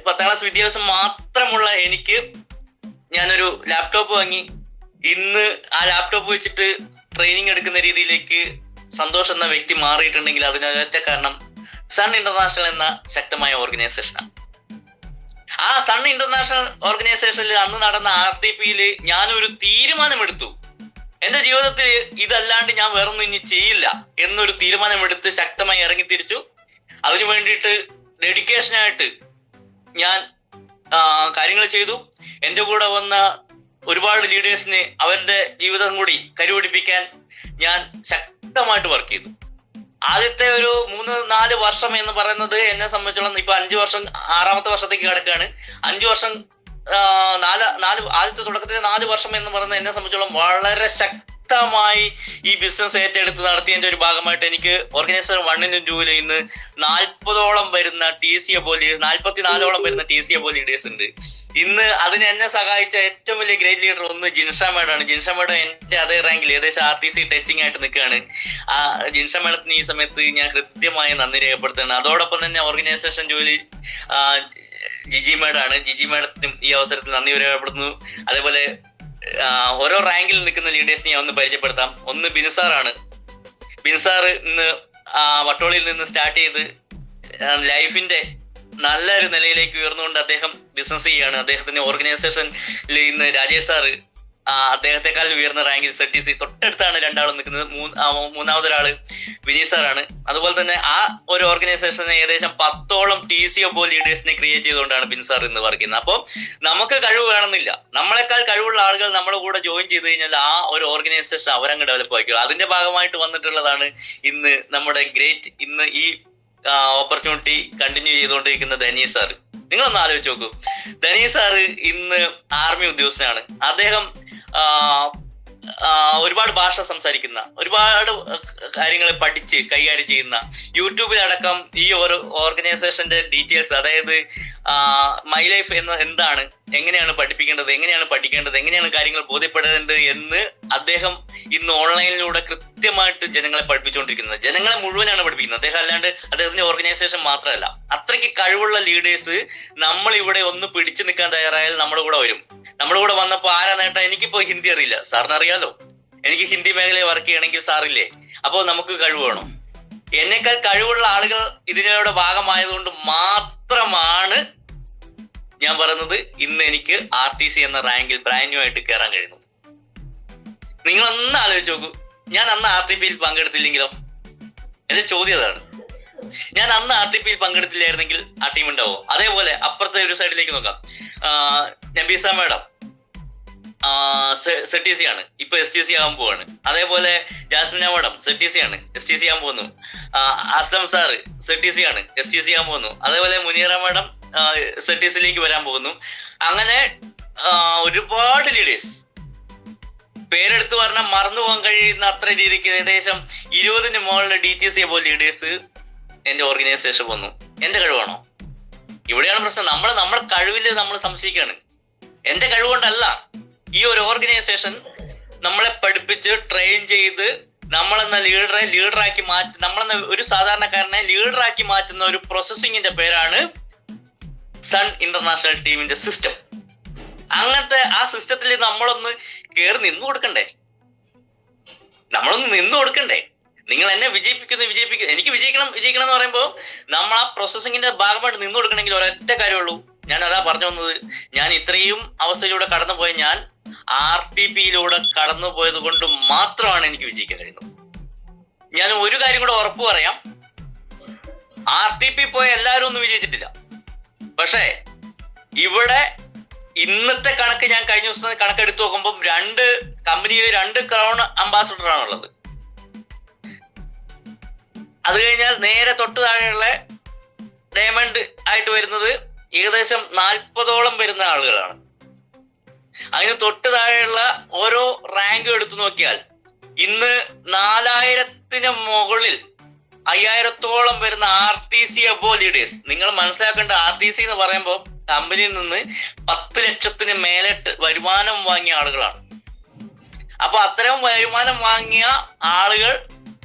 10ാം ക്ലാസ് വിദ്യാഭ്യാസം മാത്രമുള്ള എനിക്ക് ഞാനൊരു ലാപ്ടോപ്പ് വാങ്ങി. ഇന്ന് ആ ലാപ്ടോപ്പ് വെച്ചിട്ട് ട്രെയിനിങ് എടുക്കുന്ന രീതിയിലേക്ക് സന്തോഷ് എന്ന വ്യക്തി മാറിയിട്ടുണ്ടെങ്കിൽ അതിനൊറ്റ കാരണം സൺ ഇന്റർനാഷണൽ എന്ന ശക്തമായ ഓർഗനൈസേഷനാണ്. ആ സൺ ഇന്റർനാഷണൽ ഓർഗനൈസേഷനിൽ അന്ന് നടന്ന RTPയിൽ ഞാനൊരു തീരുമാനമെടുത്തു. എന്റെ ജീവിതത്തിൽ ഇതല്ലാണ്ട് ഞാൻ വേറൊന്നും ഇനി ചെയ്യില്ല എന്നൊരു തീരുമാനമെടുത്ത് ശക്തമായി ഇറങ്ങിത്തിരിച്ചു. അതിനു വേണ്ടിയിട്ട് ഡെഡിക്കേഷനായിട്ട് ഞാൻ കാര്യങ്ങൾ ചെയ്തു. എന്റെ കൂടെ വന്ന ഒരുപാട് ലീഡേഴ്സിന് അവരുടെ ജീവിതം കൂടി കരുപിടിപ്പിക്കാൻ ഞാൻ ശക്തമായിട്ട് വർക്ക് ചെയ്തു. ആദ്യത്തെ ഒരു 3-4 വർഷം എന്ന് പറയുന്നത് എന്നെ സംബന്ധിച്ചോളം, ഇപ്പൊ 5 വർഷം 6ാമത്തെ വർഷത്തേക്ക് കിടക്കുകയാണ്. 5 വർഷം ആദ്യത്തെ തുടക്കത്തിലെ 4 വർഷം എന്ന് പറയുന്നത് എന്നെ സംബന്ധിച്ചോളം വളരെ ശക്തമായി ഈ ബിസിനസ് ഏറ്റെടുത്ത് നടത്തിയതിന്റെ ഒരു ഭാഗമായിട്ട് എനിക്ക് ഓർഗനൈസേഷൻ 1നും 2നും ഇന്ന് 40ഓളം വരുന്ന TCA ലീഡേഴ്സ്, 44ഓളം വരുന്ന TCA ലീഡേഴ്സ് ഉണ്ട്. ഇന്ന് അതിന് എന്നെ സഹായിച്ച ഏറ്റവും വലിയ ഗ്രേറ്റ് ലീഡർ ഒന്ന് ജിൻഷ മേഡാണ്. ജിൻഷ മേഡം എന്റെ അതേ റാങ്കിൽ ഏകദേശം RTC ടച്ചിങ് ആയിട്ട് നിൽക്കുകയാണ്. ആ ജിൻഷ മേഡത്തിന് ഈ സമയത്ത് ഞാൻ ഹൃദ്യമായി നന്ദി രേഖപ്പെടുത്തുകയാണ്. അതോടൊപ്പം തന്നെ ഓർഗനൈസേഷൻ ജോലി ജിജി മേഡാണ്. ജിജി മേഡത്തിനും ഈ അവസരത്തിൽ നന്ദി രേഖപ്പെടുത്തുന്നു. അതേപോലെ ഓരോ റാങ്കിൽ നിൽക്കുന്ന ലീഡേഴ്സിനെ ഞാൻ ഒന്ന് പരിചയപ്പെടുത്താം. ഒന്ന് ബിൻസാറാണ്. ബിൻസാർ ഇന്ന് വട്ടോളിയിൽ നിന്ന് സ്റ്റാർട്ട് ചെയ്ത് ലൈഫിന്റെ നല്ലൊരു നിലയിലേക്ക് ഉയർന്നുകൊണ്ട് അദ്ദേഹം ബിസിനസ് ചെയ്യാണ്. അദ്ദേഹത്തിന്റെ ഓർഗനൈസേഷനിൽ ഇന്ന് രാജേഷ് സാറ് അദ്ദേഹത്തെക്കാൾ ഉയർന്ന റാങ്കിൽ ZTC തൊട്ടടുത്താണ് 2 നിൽക്കുന്നത്. 3ാമതൊരാള് വിനീത് സാറാണ്. അതുപോലെ തന്നെ ആ ഒരു ഓർഗനൈസേഷനെ ഏകദേശം 10ഓളം TCA ലീഡേഴ്സിനെ ക്രിയേറ്റ് ചെയ്തുകൊണ്ടാണ് ബിൻസാർ ഇന്ന് വർക്ക് ചെയ്യുന്നത്. അപ്പോൾ നമുക്ക് കഴിവ് വേണമെന്നില്ല. നമ്മളെക്കാൾ കഴിവുള്ള ആളുകൾ നമ്മുടെ കൂടെ ജോയിൻ ചെയ്ത് കഴിഞ്ഞാൽ ആ ഒരു ഓർഗനൈസേഷൻ അവരങ്ങ് ഡെവലപ്പ് ആക്കിയോ. അതിന്റെ ഭാഗമായിട്ട് വന്നിട്ടുള്ളതാണ് ഇന്ന് നമ്മുടെ ഗ്രേറ്റ്, ഇന്ന് ഈ ഓപ്പർച്യൂണിറ്റി കണ്ടിന്യൂ ചെയ്തുകൊണ്ടിരിക്കുന്ന ധനീഷ് സാറ്. നിങ്ങളൊന്ന് ആലോചിച്ച് നോക്കൂ. ധനീഷ് സാറ് ഇന്ന് ആർമി ഉദ്യോഗസ്ഥനാണ്. അദ്ദേഹം ഒരുപാട് ഭാഷ സംസാരിക്കുന്ന, ഒരുപാട് കാര്യങ്ങൾ പഠിച്ച് കൈകാര്യം ചെയ്യുന്ന, യൂട്യൂബിലടക്കം ഈ ഒരു ഓർഗനൈസേഷന്റെ ഡീറ്റെയിൽസ്, അതായത് മൈ ലൈഫ് എന്ന എന്താണ്, എങ്ങനെയാണ് പഠിപ്പിക്കേണ്ടത്, എങ്ങനെയാണ് പഠിക്കേണ്ടത്, എങ്ങനെയാണ് കാര്യങ്ങൾ ബോധ്യപ്പെടേണ്ടത് എന്ന് അദ്ദേഹം ഇന്ന് ഓൺലൈനിലൂടെ കൃത്യമായിട്ട് ജനങ്ങളെ പഠിപ്പിച്ചുകൊണ്ടിരിക്കുന്നത്. ജനങ്ങളെ മുഴുവനാണ് പഠിപ്പിക്കുന്നത് അദ്ദേഹം, അല്ലാണ്ട് അദ്ദേഹത്തിന്റെ ഓർഗനൈസേഷൻ മാത്രമല്ല. അത്രയ്ക്ക് കഴിവുള്ള ലീഡേഴ്സ് നമ്മൾ ഇവിടെ ഒന്ന് പിടിച്ചു നിൽക്കാൻ തയ്യാറായാൽ നമ്മുടെ കൂടെ വരും. നമ്മുടെ കൂടെ വന്നപ്പോ ആരാ നേട്ടം? എനിക്കിപ്പോ ഹിന്ദി അറിയില്ല, സാറിന് അറിയാലോ. എനിക്ക് ഹിന്ദി മേഖലയിൽ വർക്ക് ചെയ്യണമെങ്കിൽ സാറില്ലേ. അപ്പോൾ നമുക്ക് കഴിവ് വേണം. എന്നേക്കാൾ കഴിവുള്ള ആളുകൾ ഇതിനോട് ഭാഗമായതുകൊണ്ട് മാത്രമാണ് ഞാൻ പറയുന്നത് ഇന്ന് എനിക്ക് RTC എന്ന റാങ്കിൽ ബ്രാൻഡ് ന്യൂ ആയിട്ട് കയറാൻ കഴിയുന്നത്. നിങ്ങളൊന്ന് ആലോചിച്ച് നോക്കൂ. ഞാൻ അന്ന് RTPയിൽ പങ്കെടുത്തില്ലെങ്കിലോ? എന്റെ ചോദ്യം അതാണ്. ഞാൻ അന്ന് RTPയിൽ പങ്കെടുത്തില്ലായിരുന്നെങ്കിൽ ആ ടീം ഉണ്ടാവോ? അതേപോലെ അപ്പുറത്തെ ഒരു സൈഡിലേക്ക് നോക്കാം. നബീസ മേഡം ZTC ആണ്, ഇപ്പൊ STC ആകാൻ പോവാണ്. അതേപോലെ ജാസ്മിന മേഡം ZTC ആണ്, STC ആകാൻ പോകുന്നു. അസ്ലം സാറ് ZTC ആണ്, STC ആകാൻ പോകുന്നു. അതേപോലെ മുനീറ മേഡം ZTCയിലേക്ക് വരാൻ പോകുന്നു. അങ്ങനെ ഒരുപാട് ലീഡേഴ്സ് പേരെടുത്ത് പറഞ്ഞാൽ മറന്നു പോകാൻ കഴിയുന്ന അത്ര രീതിക്ക് ഏകദേശം 20-ന് മുകളിൽ DTC പോലെ ലീഡേഴ്സ് എന്റെ ഓർഗനൈസേഷൻ വന്നു. എന്റെ കഴിവാണോ? ഇവിടെയാണ് പ്രശ്നം. നമ്മുടെ കഴിവില് നമ്മൾ സംശയിക്കുകയാണ്. എന്റെ കഴിവുകൊണ്ടല്ല, ഈ ഒരു ഓർഗനൈസേഷൻ നമ്മളെ പഠിപ്പിച്ച് ട്രെയിൻ ചെയ്ത് നമ്മളെന്ന ലീഡറാക്കി നമ്മളെന്ന ഒരു സാധാരണക്കാരനെ ലീഡറാക്കി മാറ്റുന്ന ഒരു പ്രോസസ്സിങ്ങിന്റെ പേരാണ് സൺ ഇന്റർനാഷണൽ ടീമിന്റെ സിസ്റ്റം. അങ്ങനത്തെ ആ സിസ്റ്റത്തിൽ നമ്മളൊന്ന് കയറി നിന്നു കൊടുക്കണ്ടേ? നിങ്ങൾ എന്നെ വിജയിപ്പിക്കുന്നു. എനിക്ക് വിജയിക്കണം എന്ന് പറയുമ്പോൾ നമ്മൾ ആ പ്രോസസ്സിങ്ങിന്റെ ഭാഗമായിട്ട് നിന്നു കൊടുക്കണമെങ്കിൽ ഒരൊറ്റ കാര്യമുള്ളൂ. ഞാൻ അതാ പറഞ്ഞു വന്നത്. ഞാൻ ഇത്രയും അവസ്ഥയിലൂടെ കടന്നുപോയ ഞാൻ RTPയിലൂടെ കടന്നുപോയത് കൊണ്ട് മാത്രമാണ് എനിക്ക് വിജയിക്കാൻ കഴിയുന്നത്. ഞാൻ ഒരു കാര്യം കൂടെ ഉറപ്പ് പറയാം, RTP പോയ എല്ലാവരും ഒന്നും വിജയിച്ചിട്ടില്ല. പക്ഷേ ഇവിടെ ഇന്നത്തെ കണക്ക് ഞാൻ കഴിഞ്ഞ ദിവസം കണക്കെടുത്ത് നോക്കുമ്പോൾ 2 കമ്പനിയിൽ 2 ക്രൗൺ അംബാസഡർ ആണുള്ളത്. അത് കഴിഞ്ഞാൽ നേരെ തൊട്ട് താഴെയുള്ള ഡയമണ്ട് ആയിട്ട് വരുന്നത് ഏകദേശം 40ഓളം വരുന്ന ആളുകളാണ്. അതിന് തൊട്ട് താഴെയുള്ള ഓരോ റാങ്കും എടുത്തു നോക്കിയാൽ ഇന്ന് 4000-ന് മുകളിൽ 5000-ഓളം വരുന്ന RTC അബോ ലീഡേഴ്സ്. നിങ്ങൾ മനസ്സിലാക്കേണ്ട, RTC എന്ന് പറയുമ്പോൾ കമ്പനിയിൽ നിന്ന് 10 ലക്ഷത്തിന് മേലെ വരുമാനം വാങ്ങിയ ആളുകളാണ്. അപ്പൊ അത്തരം വരുമാനം വാങ്ങിയ ആളുകൾ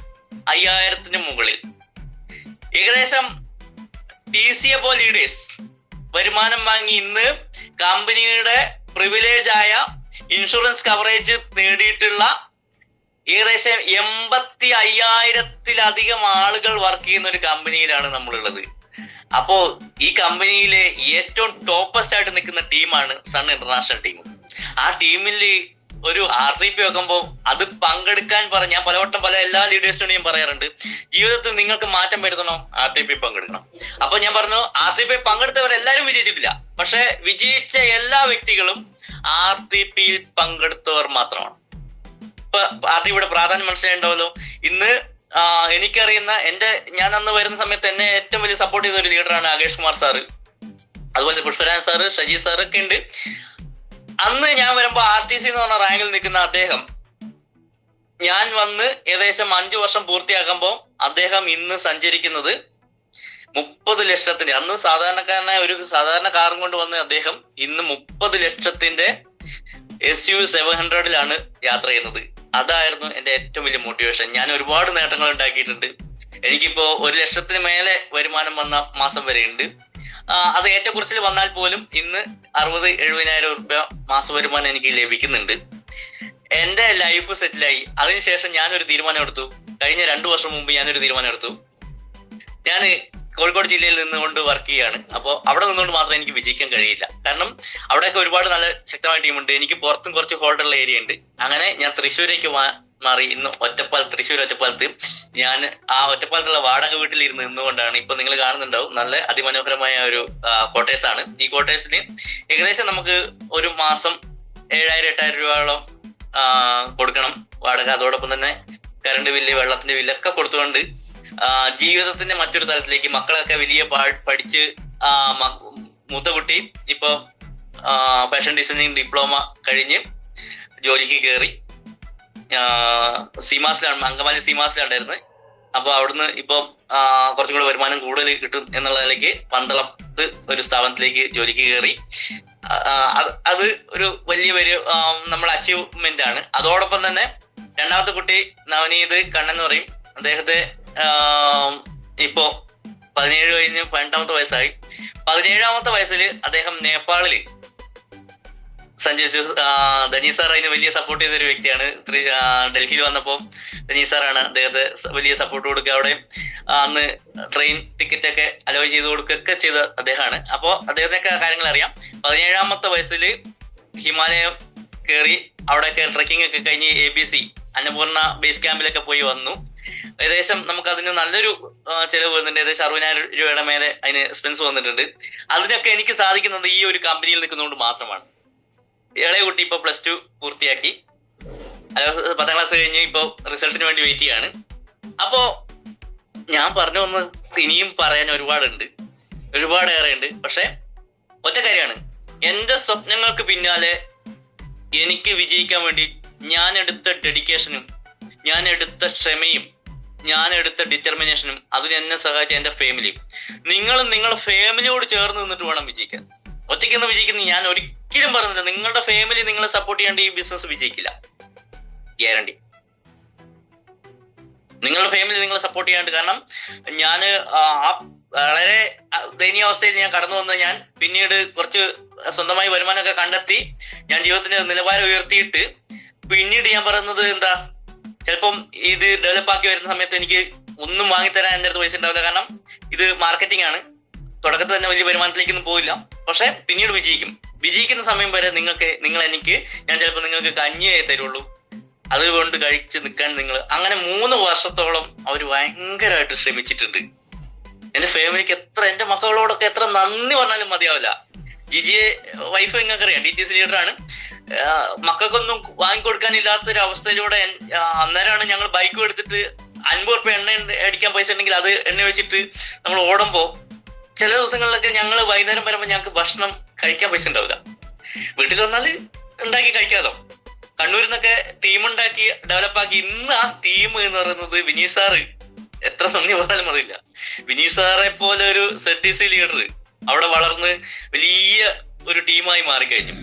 5000-ന് മുകളിൽ. ഏകദേശം TC അബോ ലീഡേഴ്സ് വരുമാനം വാങ്ങി ഇന്ന് കമ്പനിയുടെ പ്രിവിലേജ് ആയ ഇൻഷുറൻസ് കവറേജ് നേടിയിട്ടുള്ള ഏകദേശം 85,000-ത്തിലധികം ആളുകൾ വർക്ക് ചെയ്യുന്ന ഒരു കമ്പനിയിലാണ് നമ്മളുള്ളത്. അപ്പോ ഈ കമ്പനിയിലെ ഏറ്റവും ടോപ്പസ്റ്റ് ആയിട്ട് നിൽക്കുന്ന ടീമാണ് സൺ ഇന്റർനാഷണൽ ടീം. ആ ടീമിൽ ഒരു RTP വെക്കുമ്പോൾ അത് പങ്കെടുക്കാൻ ഞാൻ പലവട്ടം എല്ലാ ലീഡേഴ്സിനോടും ഞാൻ പറയാറുണ്ട്, ജീവിതത്തിൽ നിങ്ങൾക്ക് മാറ്റം വരുത്തണോ RTP പങ്കെടുക്കണം. അപ്പൊ ഞാൻ പറഞ്ഞു, RTP പങ്കെടുത്തവരെല്ലാരും വിജയിച്ചിട്ടില്ല. പക്ഷെ വിജയിച്ച എല്ലാ വ്യക്തികളും RTPയിൽ പങ്കെടുത്തവർ മാത്രമാണ്. ഇപ്പൊ RTPയുടെ പ്രാധാന്യം മനസ്സിലായിട്ടുണ്ടാവല്ലോ. ഇന്ന് എനിക്കറിയുന്ന ഞാൻ അന്ന് വരുന്ന സമയത്ത് എന്നെ ഏറ്റവും വലിയ സപ്പോർട്ട് ചെയ്ത ഒരു ലീഡറാണ് ആകേഷ് കുമാർ സാറ്, അതുപോലെ പുഷ്പരാജ് സാറ്, ഷജി സാറൊക്കെ ഉണ്ട്. അന്ന് ഞാൻ വരുമ്പോ RTC എന്ന് പറഞ്ഞ റാങ്കിൽ നിൽക്കുന്ന അദ്ദേഹം, ഞാൻ വന്ന് ഏകദേശം 5 വർഷം പൂർത്തിയാക്കുമ്പോൾ അദ്ദേഹം ഇന്ന് സഞ്ചരിക്കുന്നത് 30 ലക്ഷത്തിന്റെ, അന്ന് സാധാരണക്കാരനായ ഒരു സാധാരണ കാറും കൊണ്ട് വന്ന അദ്ദേഹം ഇന്ന് 30 ലക്ഷത്തിന്റെ SUV 700-ലാണ് യാത്ര ചെയ്യുന്നത്. അതായിരുന്നു എന്റെ ഏറ്റവും വലിയ മോട്ടിവേഷൻ. ഞാൻ ഒരുപാട് നേട്ടങ്ങൾ ഉണ്ടാക്കിയിട്ടുണ്ട്. എനിക്കിപ്പോ 1 ലക്ഷത്തിന് മേലെ വരുമാനം വന്ന മാസം വരെ ഉണ്ട്. അത് ഏറ്റക്കുറച്ചിൽ വന്നാൽ പോലും ഇന്ന് 60,000-70,000 രൂപ മാസ വരുമാനം എനിക്ക് ലഭിക്കുന്നുണ്ട്. എന്റെ ലൈഫ് സെറ്റിലായി. അതിനുശേഷം ഞാനൊരു തീരുമാനം എടുത്തു. കഴിഞ്ഞ 2 വർഷം മുമ്പ് ഞാനൊരു തീരുമാനം എടുത്തു. ഞാൻ കോഴിക്കോട് ജില്ലയിൽ നിന്നുകൊണ്ട് വർക്ക് ചെയ്യാണ്. അപ്പോൾ അവിടെ നിന്നുകൊണ്ട് മാത്രം എനിക്ക് വിജയിക്കാൻ കഴിയില്ല. കാരണം അവിടെയൊക്കെ ഒരുപാട് നല്ല ശക്തമായ ടീമുണ്ട്. എനിക്ക് പുറത്തും കുറച്ച് ഹോൾഡറുള്ള ഏരിയ ഉണ്ട്. അങ്ങനെ ഞാൻ തൃശ്ശൂരേക്ക് മാറി. ഇന്ന് തൃശ്ശൂർ ഒറ്റപ്പാലത്ത് ഞാൻ ആ ഒറ്റപ്പാലത്തുള്ള വാടക വീട്ടിൽ നിന്നുകൊണ്ടാണ് ഇപ്പൊ നിങ്ങൾ കാണുന്നുണ്ടാവും. നല്ല അതിമനോഹരമായ ഒരു ക്വാർട്ടേഴ്സ് ആണ്. ഈ ക്വാർട്ടേഴ്സിന് ഏകദേശം നമുക്ക് ഒരു മാസം 7,000-8,000 രൂപയോളം കൊടുക്കണം വാടക. അതോടൊപ്പം തന്നെ കറണ്ട് ബില്ല്, വെള്ളത്തിന്റെ ബില്ലൊക്കെ കൊടുത്തുകൊണ്ട് ജീവിതത്തിന്റെ മറ്റൊരു തലത്തിലേക്ക് മക്കളൊക്കെ വലിയ പഠിച്ച് മൂത്ത കുട്ടി ഇപ്പൊ ഫാഷൻ ഡിസൈനിങ് ഡിപ്ലോമ കഴിഞ്ഞ് ജോലിക്ക് കയറി. അങ്കമാലി സീമാസിലുണ്ടായിരുന്നു. അപ്പൊ അവിടുന്ന് ഇപ്പൊ കുറച്ചും കൂടെ വരുമാനം കൂടുതൽ കിട്ടും എന്നുള്ളതിലേക്ക് പന്തളത്ത് ഒരു സ്ഥാപനത്തിലേക്ക് ജോലിക്ക് കയറി. അത് ഒരു വലിയ നമ്മുടെ അച്ചീവ്മെന്റ് ആണ്. അതോടൊപ്പം തന്നെ രണ്ടാമത്തെ കുട്ടി നവനീത് കണ്ണെന്ന് പറയും. അദ്ദേഹത്തെ ഇപ്പോ 17 കഴിഞ്ഞ് 18-ാമത്തെ വയസ്സായി. 17-ാമത്തെ വയസ്സിൽ അദ്ദേഹം നേപ്പാളിൽ സഞ്ചരിച്ചു. ധനീഷ് സാർ അതിന് വലിയ സപ്പോർട്ട് ചെയ്തൊരു വ്യക്തിയാണ്. ഡൽഹിയിൽ വന്നപ്പോൾ ധനീഷ് സാറാണ് അദ്ദേഹത്തെ വലിയ സപ്പോർട്ട് കൊടുക്കുക. അവിടെ അന്ന് ട്രെയിൻ ടിക്കറ്റ് ഒക്കെ അലോവ് ചെയ്ത് കൊടുക്കുകയൊക്കെ ചെയ്ത അദ്ദേഹമാണ്. അപ്പോൾ അദ്ദേഹത്തിനൊക്കെ കാര്യങ്ങൾ അറിയാം. 17-ാമത്തെ വയസ്സിൽ ഹിമാലയം കയറി അവിടെയൊക്കെ ട്രെക്കിംഗ് ഒക്കെ കഴിഞ്ഞ് ABC അന്നപൂർണ ബേസ് ക്യാമ്പിലൊക്കെ പോയി വന്നു. ഏകദേശം നമുക്ക് അതിന് നല്ലൊരു ചെലവ് വരുന്നുണ്ട്. ഏകദേശം 60,000 രൂപയുടെ മേലെ അതിന് എക്സ്പെൻസ് വന്നിട്ടുണ്ട്. അതിനൊക്കെ എനിക്ക് സാധിക്കുന്നത് ഈ ഒരു കമ്പനിയിൽ നിൽക്കുന്നതുകൊണ്ട് മാത്രമാണ്. ഇളയ കുട്ടി ഇപ്പൊ +2 പൂർത്തിയാക്കി. 10ാം ക്ലാസ് കഴിഞ്ഞ് ഇപ്പൊ റിസൾട്ടിന് വേണ്ടി വെയിറ്റ് ചെയ്യാണ്. അപ്പോ ഞാൻ പറഞ്ഞു വന്ന് ഇനിയും പറയാൻ ഒരുപാടേറെ ഉണ്ട്. പക്ഷെ ഒറ്റ കാര്യമാണ്, എന്റെ സ്വപ്നങ്ങൾക്ക് പിന്നാലെ എനിക്ക് വിജയിക്കാൻ വേണ്ടി ഞാൻ എടുത്ത ഡെഡിക്കേഷനും ഞാൻ എടുത്ത ക്ഷമയും ഞാൻ എടുത്ത ഡിറ്റർമിനേഷനും അതിന് എന്നെ സഹായിച്ച എൻ്റെ ഫാമിലിയും. നിങ്ങളും നിങ്ങളുടെ ഫാമിലിയോട് ചേർന്ന് നിന്നിട്ട് വേണം വിജയിക്കാൻ. ഒറ്റയ്ക്കൊന്നും വിജയിക്കുന്ന ഞാൻ ഒരിക്കലും പറഞ്ഞില്ല. നിങ്ങളുടെ ഫാമിലി നിങ്ങളെ സപ്പോർട്ട് ചെയ്യാണ്ട് ഈ ബിസിനസ് വിജയിക്കില്ല, ഗ്യാരണ്ടി. നിങ്ങളുടെ ഫാമിലി നിങ്ങളെ സപ്പോർട്ട് ചെയ്യാണ്ട്. കാരണം ഞാൻ വളരെ ദയനീയ അവസ്ഥയിൽ ഞാൻ കടന്നു വന്ന ഞാൻ പിന്നീട് കുറച്ച് സ്വന്തമായി വരുമാനമൊക്കെ കണ്ടെത്തി ഞാൻ ജീവിതത്തിന്റെ നിലവാരം ഉയർത്തിയിട്ട് പിന്നീട് ഞാൻ പറയുന്നത് എന്താ, ചിലപ്പം ഇത് ഡെവലപ്പ് ആക്കി വരുന്ന സമയത്ത് എനിക്ക് ഒന്നും വാങ്ങിത്തരാൻ എൻ്റെ അടുത്ത് പൈസ ഉണ്ടാവില്ല. കാരണം ഇത് മാർക്കറ്റിംഗ് ആണ്. തുടക്കത്തിൽ തന്നെ വലിയ വരുമാനത്തിലേക്കൊന്നും പോയില്ല. പക്ഷെ പിന്നീട് വിജയിക്കുന്ന സമയം വരെ നിങ്ങൾ എനിക്ക് ഞാൻ ചിലപ്പോൾ നിങ്ങൾക്ക് കഞ്ഞിയേ തരുള്ളൂ, അതുകൊണ്ട് കഴിച്ച് നിൽക്കാൻ നിങ്ങൾ. അങ്ങനെ 3 വർഷത്തോളം അവർ ഭയങ്കരമായിട്ട് ശ്രമിച്ചിട്ടുണ്ട്. എന്റെ ഫാമിലിക്ക് എൻ്റെ മക്കളോടൊക്കെ എത്ര നന്ദി പറഞ്ഞാലും മതിയാവില്ല. ജിജിയെ വൈഫ് നിങ്ങൾക്കറിയാം, DTC ലീഡറാണ്. മക്കൾക്കൊന്നും വാങ്ങിക്കൊടുക്കാനില്ലാത്തൊരു അവസ്ഥയിലൂടെ അന്നേരമാണ് ഞങ്ങൾ ബൈക്കും എടുത്തിട്ട് 50 ഉറുപ്പ്യ എണ്ണ അടിക്കാൻ പൈസ ഉണ്ടെങ്കിൽ അത് എണ്ണ വെച്ചിട്ട് നമ്മൾ ഓടുമ്പോൾ ചില ദിവസങ്ങളിലൊക്കെ ഞങ്ങൾ വൈകുന്നേരം വരുമ്പോൾ ഞങ്ങൾക്ക് ഭക്ഷണം കഴിക്കാൻ പൈസ ഉണ്ടാവില്ല. വീട്ടിൽ വന്നാൽ ഉണ്ടാക്കി കഴിക്കാമല്ലോ. കണ്ണൂരിൽ നിന്നൊക്കെ ടീമുണ്ടാക്കി ഡെവലപ്പാക്കി ഇന്ന് ആ ടീം എന്ന് പറയുന്നത് വിനീഷ് സാറ്, എത്ര നന്ദി പറഞ്ഞാലും മതിയില്ല. വിനീഷ് സാറെ പോലെ ഒരു ZTC ലീഡർ അവിടെ വളർന്ന് വലിയ ഒരു ടീമായി മാറിക്കഴിഞ്ഞു.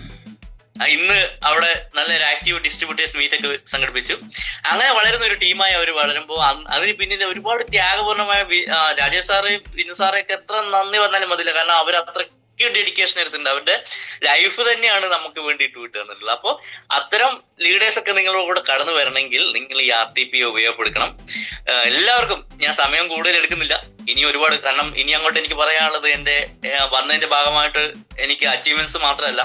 ഇന്ന് അവിടെ നല്ലൊരു ആക്റ്റീവ് ഡിസ്ട്രിബ്യൂട്ടേഴ്സ് മീറ്റ് ഒക്കെ സംഘടിപ്പിച്ചു. അങ്ങനെ വളരുന്ന ഒരു ടീമായി അവർ വളരുമ്പോൾ അതിന് പിന്നിൽ ഒരുപാട് ത്യാഗപൂർണമായ രാജേഷ് സാറ്, വിനു സാറൊക്കെ എത്ര നന്ദി പറഞ്ഞാലും മതിയില്ല. കാരണം അവർ അത്രയ്ക്ക് ഡെഡിക്കേഷൻ എടുത്തിട്ടുണ്ട്. അവരുടെ ലൈഫ് തന്നെയാണ് നമുക്ക് വേണ്ടിയിട്ട് വിട്ടുതന്നിട്ടുള്ളത്. അപ്പോൾ അത്തരം ലീഡേഴ്സ് ഒക്കെ നിങ്ങളുടെ കൂടെ കടന്നു വരണമെങ്കിൽ നിങ്ങൾ ഈ RTP ഉപയോഗപ്പെടുത്തണം. എല്ലാവർക്കും ഞാൻ സമയം കൂടുതൽ എടുക്കുന്നില്ല. ഇനി ഒരുപാട്, കാരണം ഇനി അങ്ങോട്ട് എനിക്ക് പറയാനുള്ളത് എൻ്റെ വന്നതിന്റെ ഭാഗമായിട്ട് എനിക്ക് അച്ചീവ്മെന്റ്സ് മാത്രമല്ല,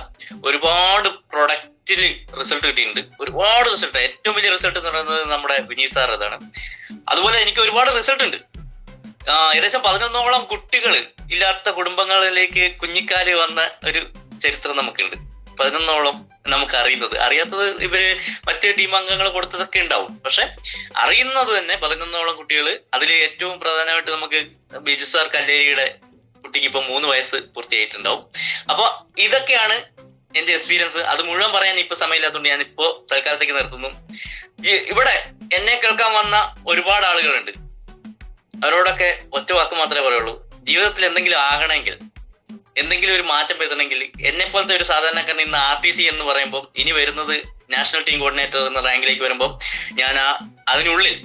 ഒരുപാട് പ്രൊഡക്റ്റിൽ റിസൾട്ട് കിട്ടിയിട്ടുണ്ട്. ഒരുപാട് റിസൾട്ട്. ഏറ്റവും വലിയ റിസൾട്ട് എന്ന് പറയുന്നത് നമ്മുടെ വിനീഷ് സാർ അതാണ്. അതുപോലെ എനിക്ക് ഒരുപാട് റിസൾട്ട് ഉണ്ട്. ഏകദേശം 11ഓളം കുട്ടികൾ ഇല്ലാത്ത കുടുംബങ്ങളിലേക്ക് കുഞ്ഞിക്കാല് വന്ന ഒരു ചരിത്രം നമുക്കുണ്ട്. 11ഓളം നമുക്ക് അറിയാത്തത് ഇവര് മറ്റേ ടീം അംഗങ്ങൾ കൊടുത്തതൊക്കെ ഉണ്ടാവും. പക്ഷെ അറിയുന്നത് തന്നെ 11ഓളം കുട്ടികൾ. അതിൽ ഏറ്റവും പ്രധാനമായിട്ട് നമുക്ക് ബിജു സാർ കല്ലേരിയുടെ കുട്ടിക്ക് ഇപ്പൊ 3 വയസ്സ് പൂർത്തിയായിട്ടുണ്ടാവും. അപ്പൊ ഇതൊക്കെയാണ് എന്റെ എക്സ്പീരിയൻസ്. അത് മുഴുവൻ പറയാൻ ഇപ്പൊ സമയമില്ലാത്തതുകൊണ്ട് ഞാൻ ഇപ്പോ തൽക്കാലത്തേക്ക് നിർത്തുന്നു. ഇവിടെ എന്നെ കേൾക്കാൻ വന്ന ഒരുപാട് ആളുകളുണ്ട്. അവരോടൊക്കെ ഒറ്റ വാക്ക് മാത്രമേ പറയുള്ളൂ. ജീവിതത്തിൽ എന്തെങ്കിലും ആകണമെങ്കിൽ, എന്തെങ്കിലും ഒരു മാറ്റം വരുത്തണമെങ്കിൽ, എന്നെ പോലത്തെ ഒരു സാധാരണക്കാരൻ ഇന്ന് RTC എന്ന് പറയുമ്പോൾ ഇനി വരുന്നത് നാഷണൽ ടീം കോർഡിനേറ്റർ എന്ന റാങ്കിലേക്ക് വരുമ്പോൾ ഞാൻ അതിനുള്ളിൽ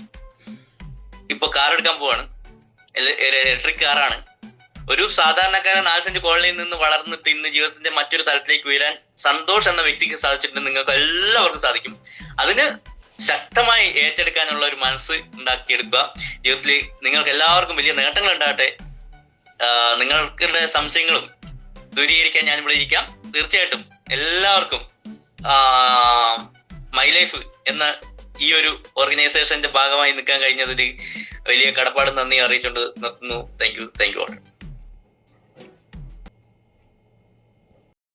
ഇപ്പൊ കാർ എടുക്കാൻ പോവാണ്. ഇലക്ട്രിക് കാറാണ്. ഒരു സാധാരണക്കാരൻ 4 സെന്റ് കോളനിയിൽ നിന്ന് വളർന്നിട്ട് ഇന്ന് ജീവിതത്തിന്റെ മറ്റൊരു തലത്തിലേക്ക് ഉയരാൻ സന്തോഷ് എന്ന വ്യക്തിക്ക് സാധിച്ചിട്ടുണ്ട്. നിങ്ങൾക്ക് എല്ലാവർക്കും സാധിക്കും. അതിന് ശക്തമായി ഏറ്റെടുക്കാനുള്ള ഒരു മനസ്സ് ഉണ്ടാക്കിയെടുക്കുക. ജീവിതത്തിൽ നിങ്ങൾക്ക് എല്ലാവർക്കും വലിയ നേട്ടങ്ങൾ ഉണ്ടാകട്ടെ. നിങ്ങളുടെ സംശയങ്ങളും ദൂരീകരിക്കാൻ ഞാൻ ഇവിടെ ഇരിക്കാം. തീർച്ചയായിട്ടും എല്ലാവർക്കും മൈ ലൈഫ് എന്ന ഈ ഒരു ഓർഗനൈസേഷന്റെ ഭാഗമായി നിൽക്കാൻ കഴിഞ്ഞതിൽ വലിയ കടപ്പാടും നന്ദി അറിയിച്ചുകൊണ്ട് നിർത്തുന്നു. Thank you.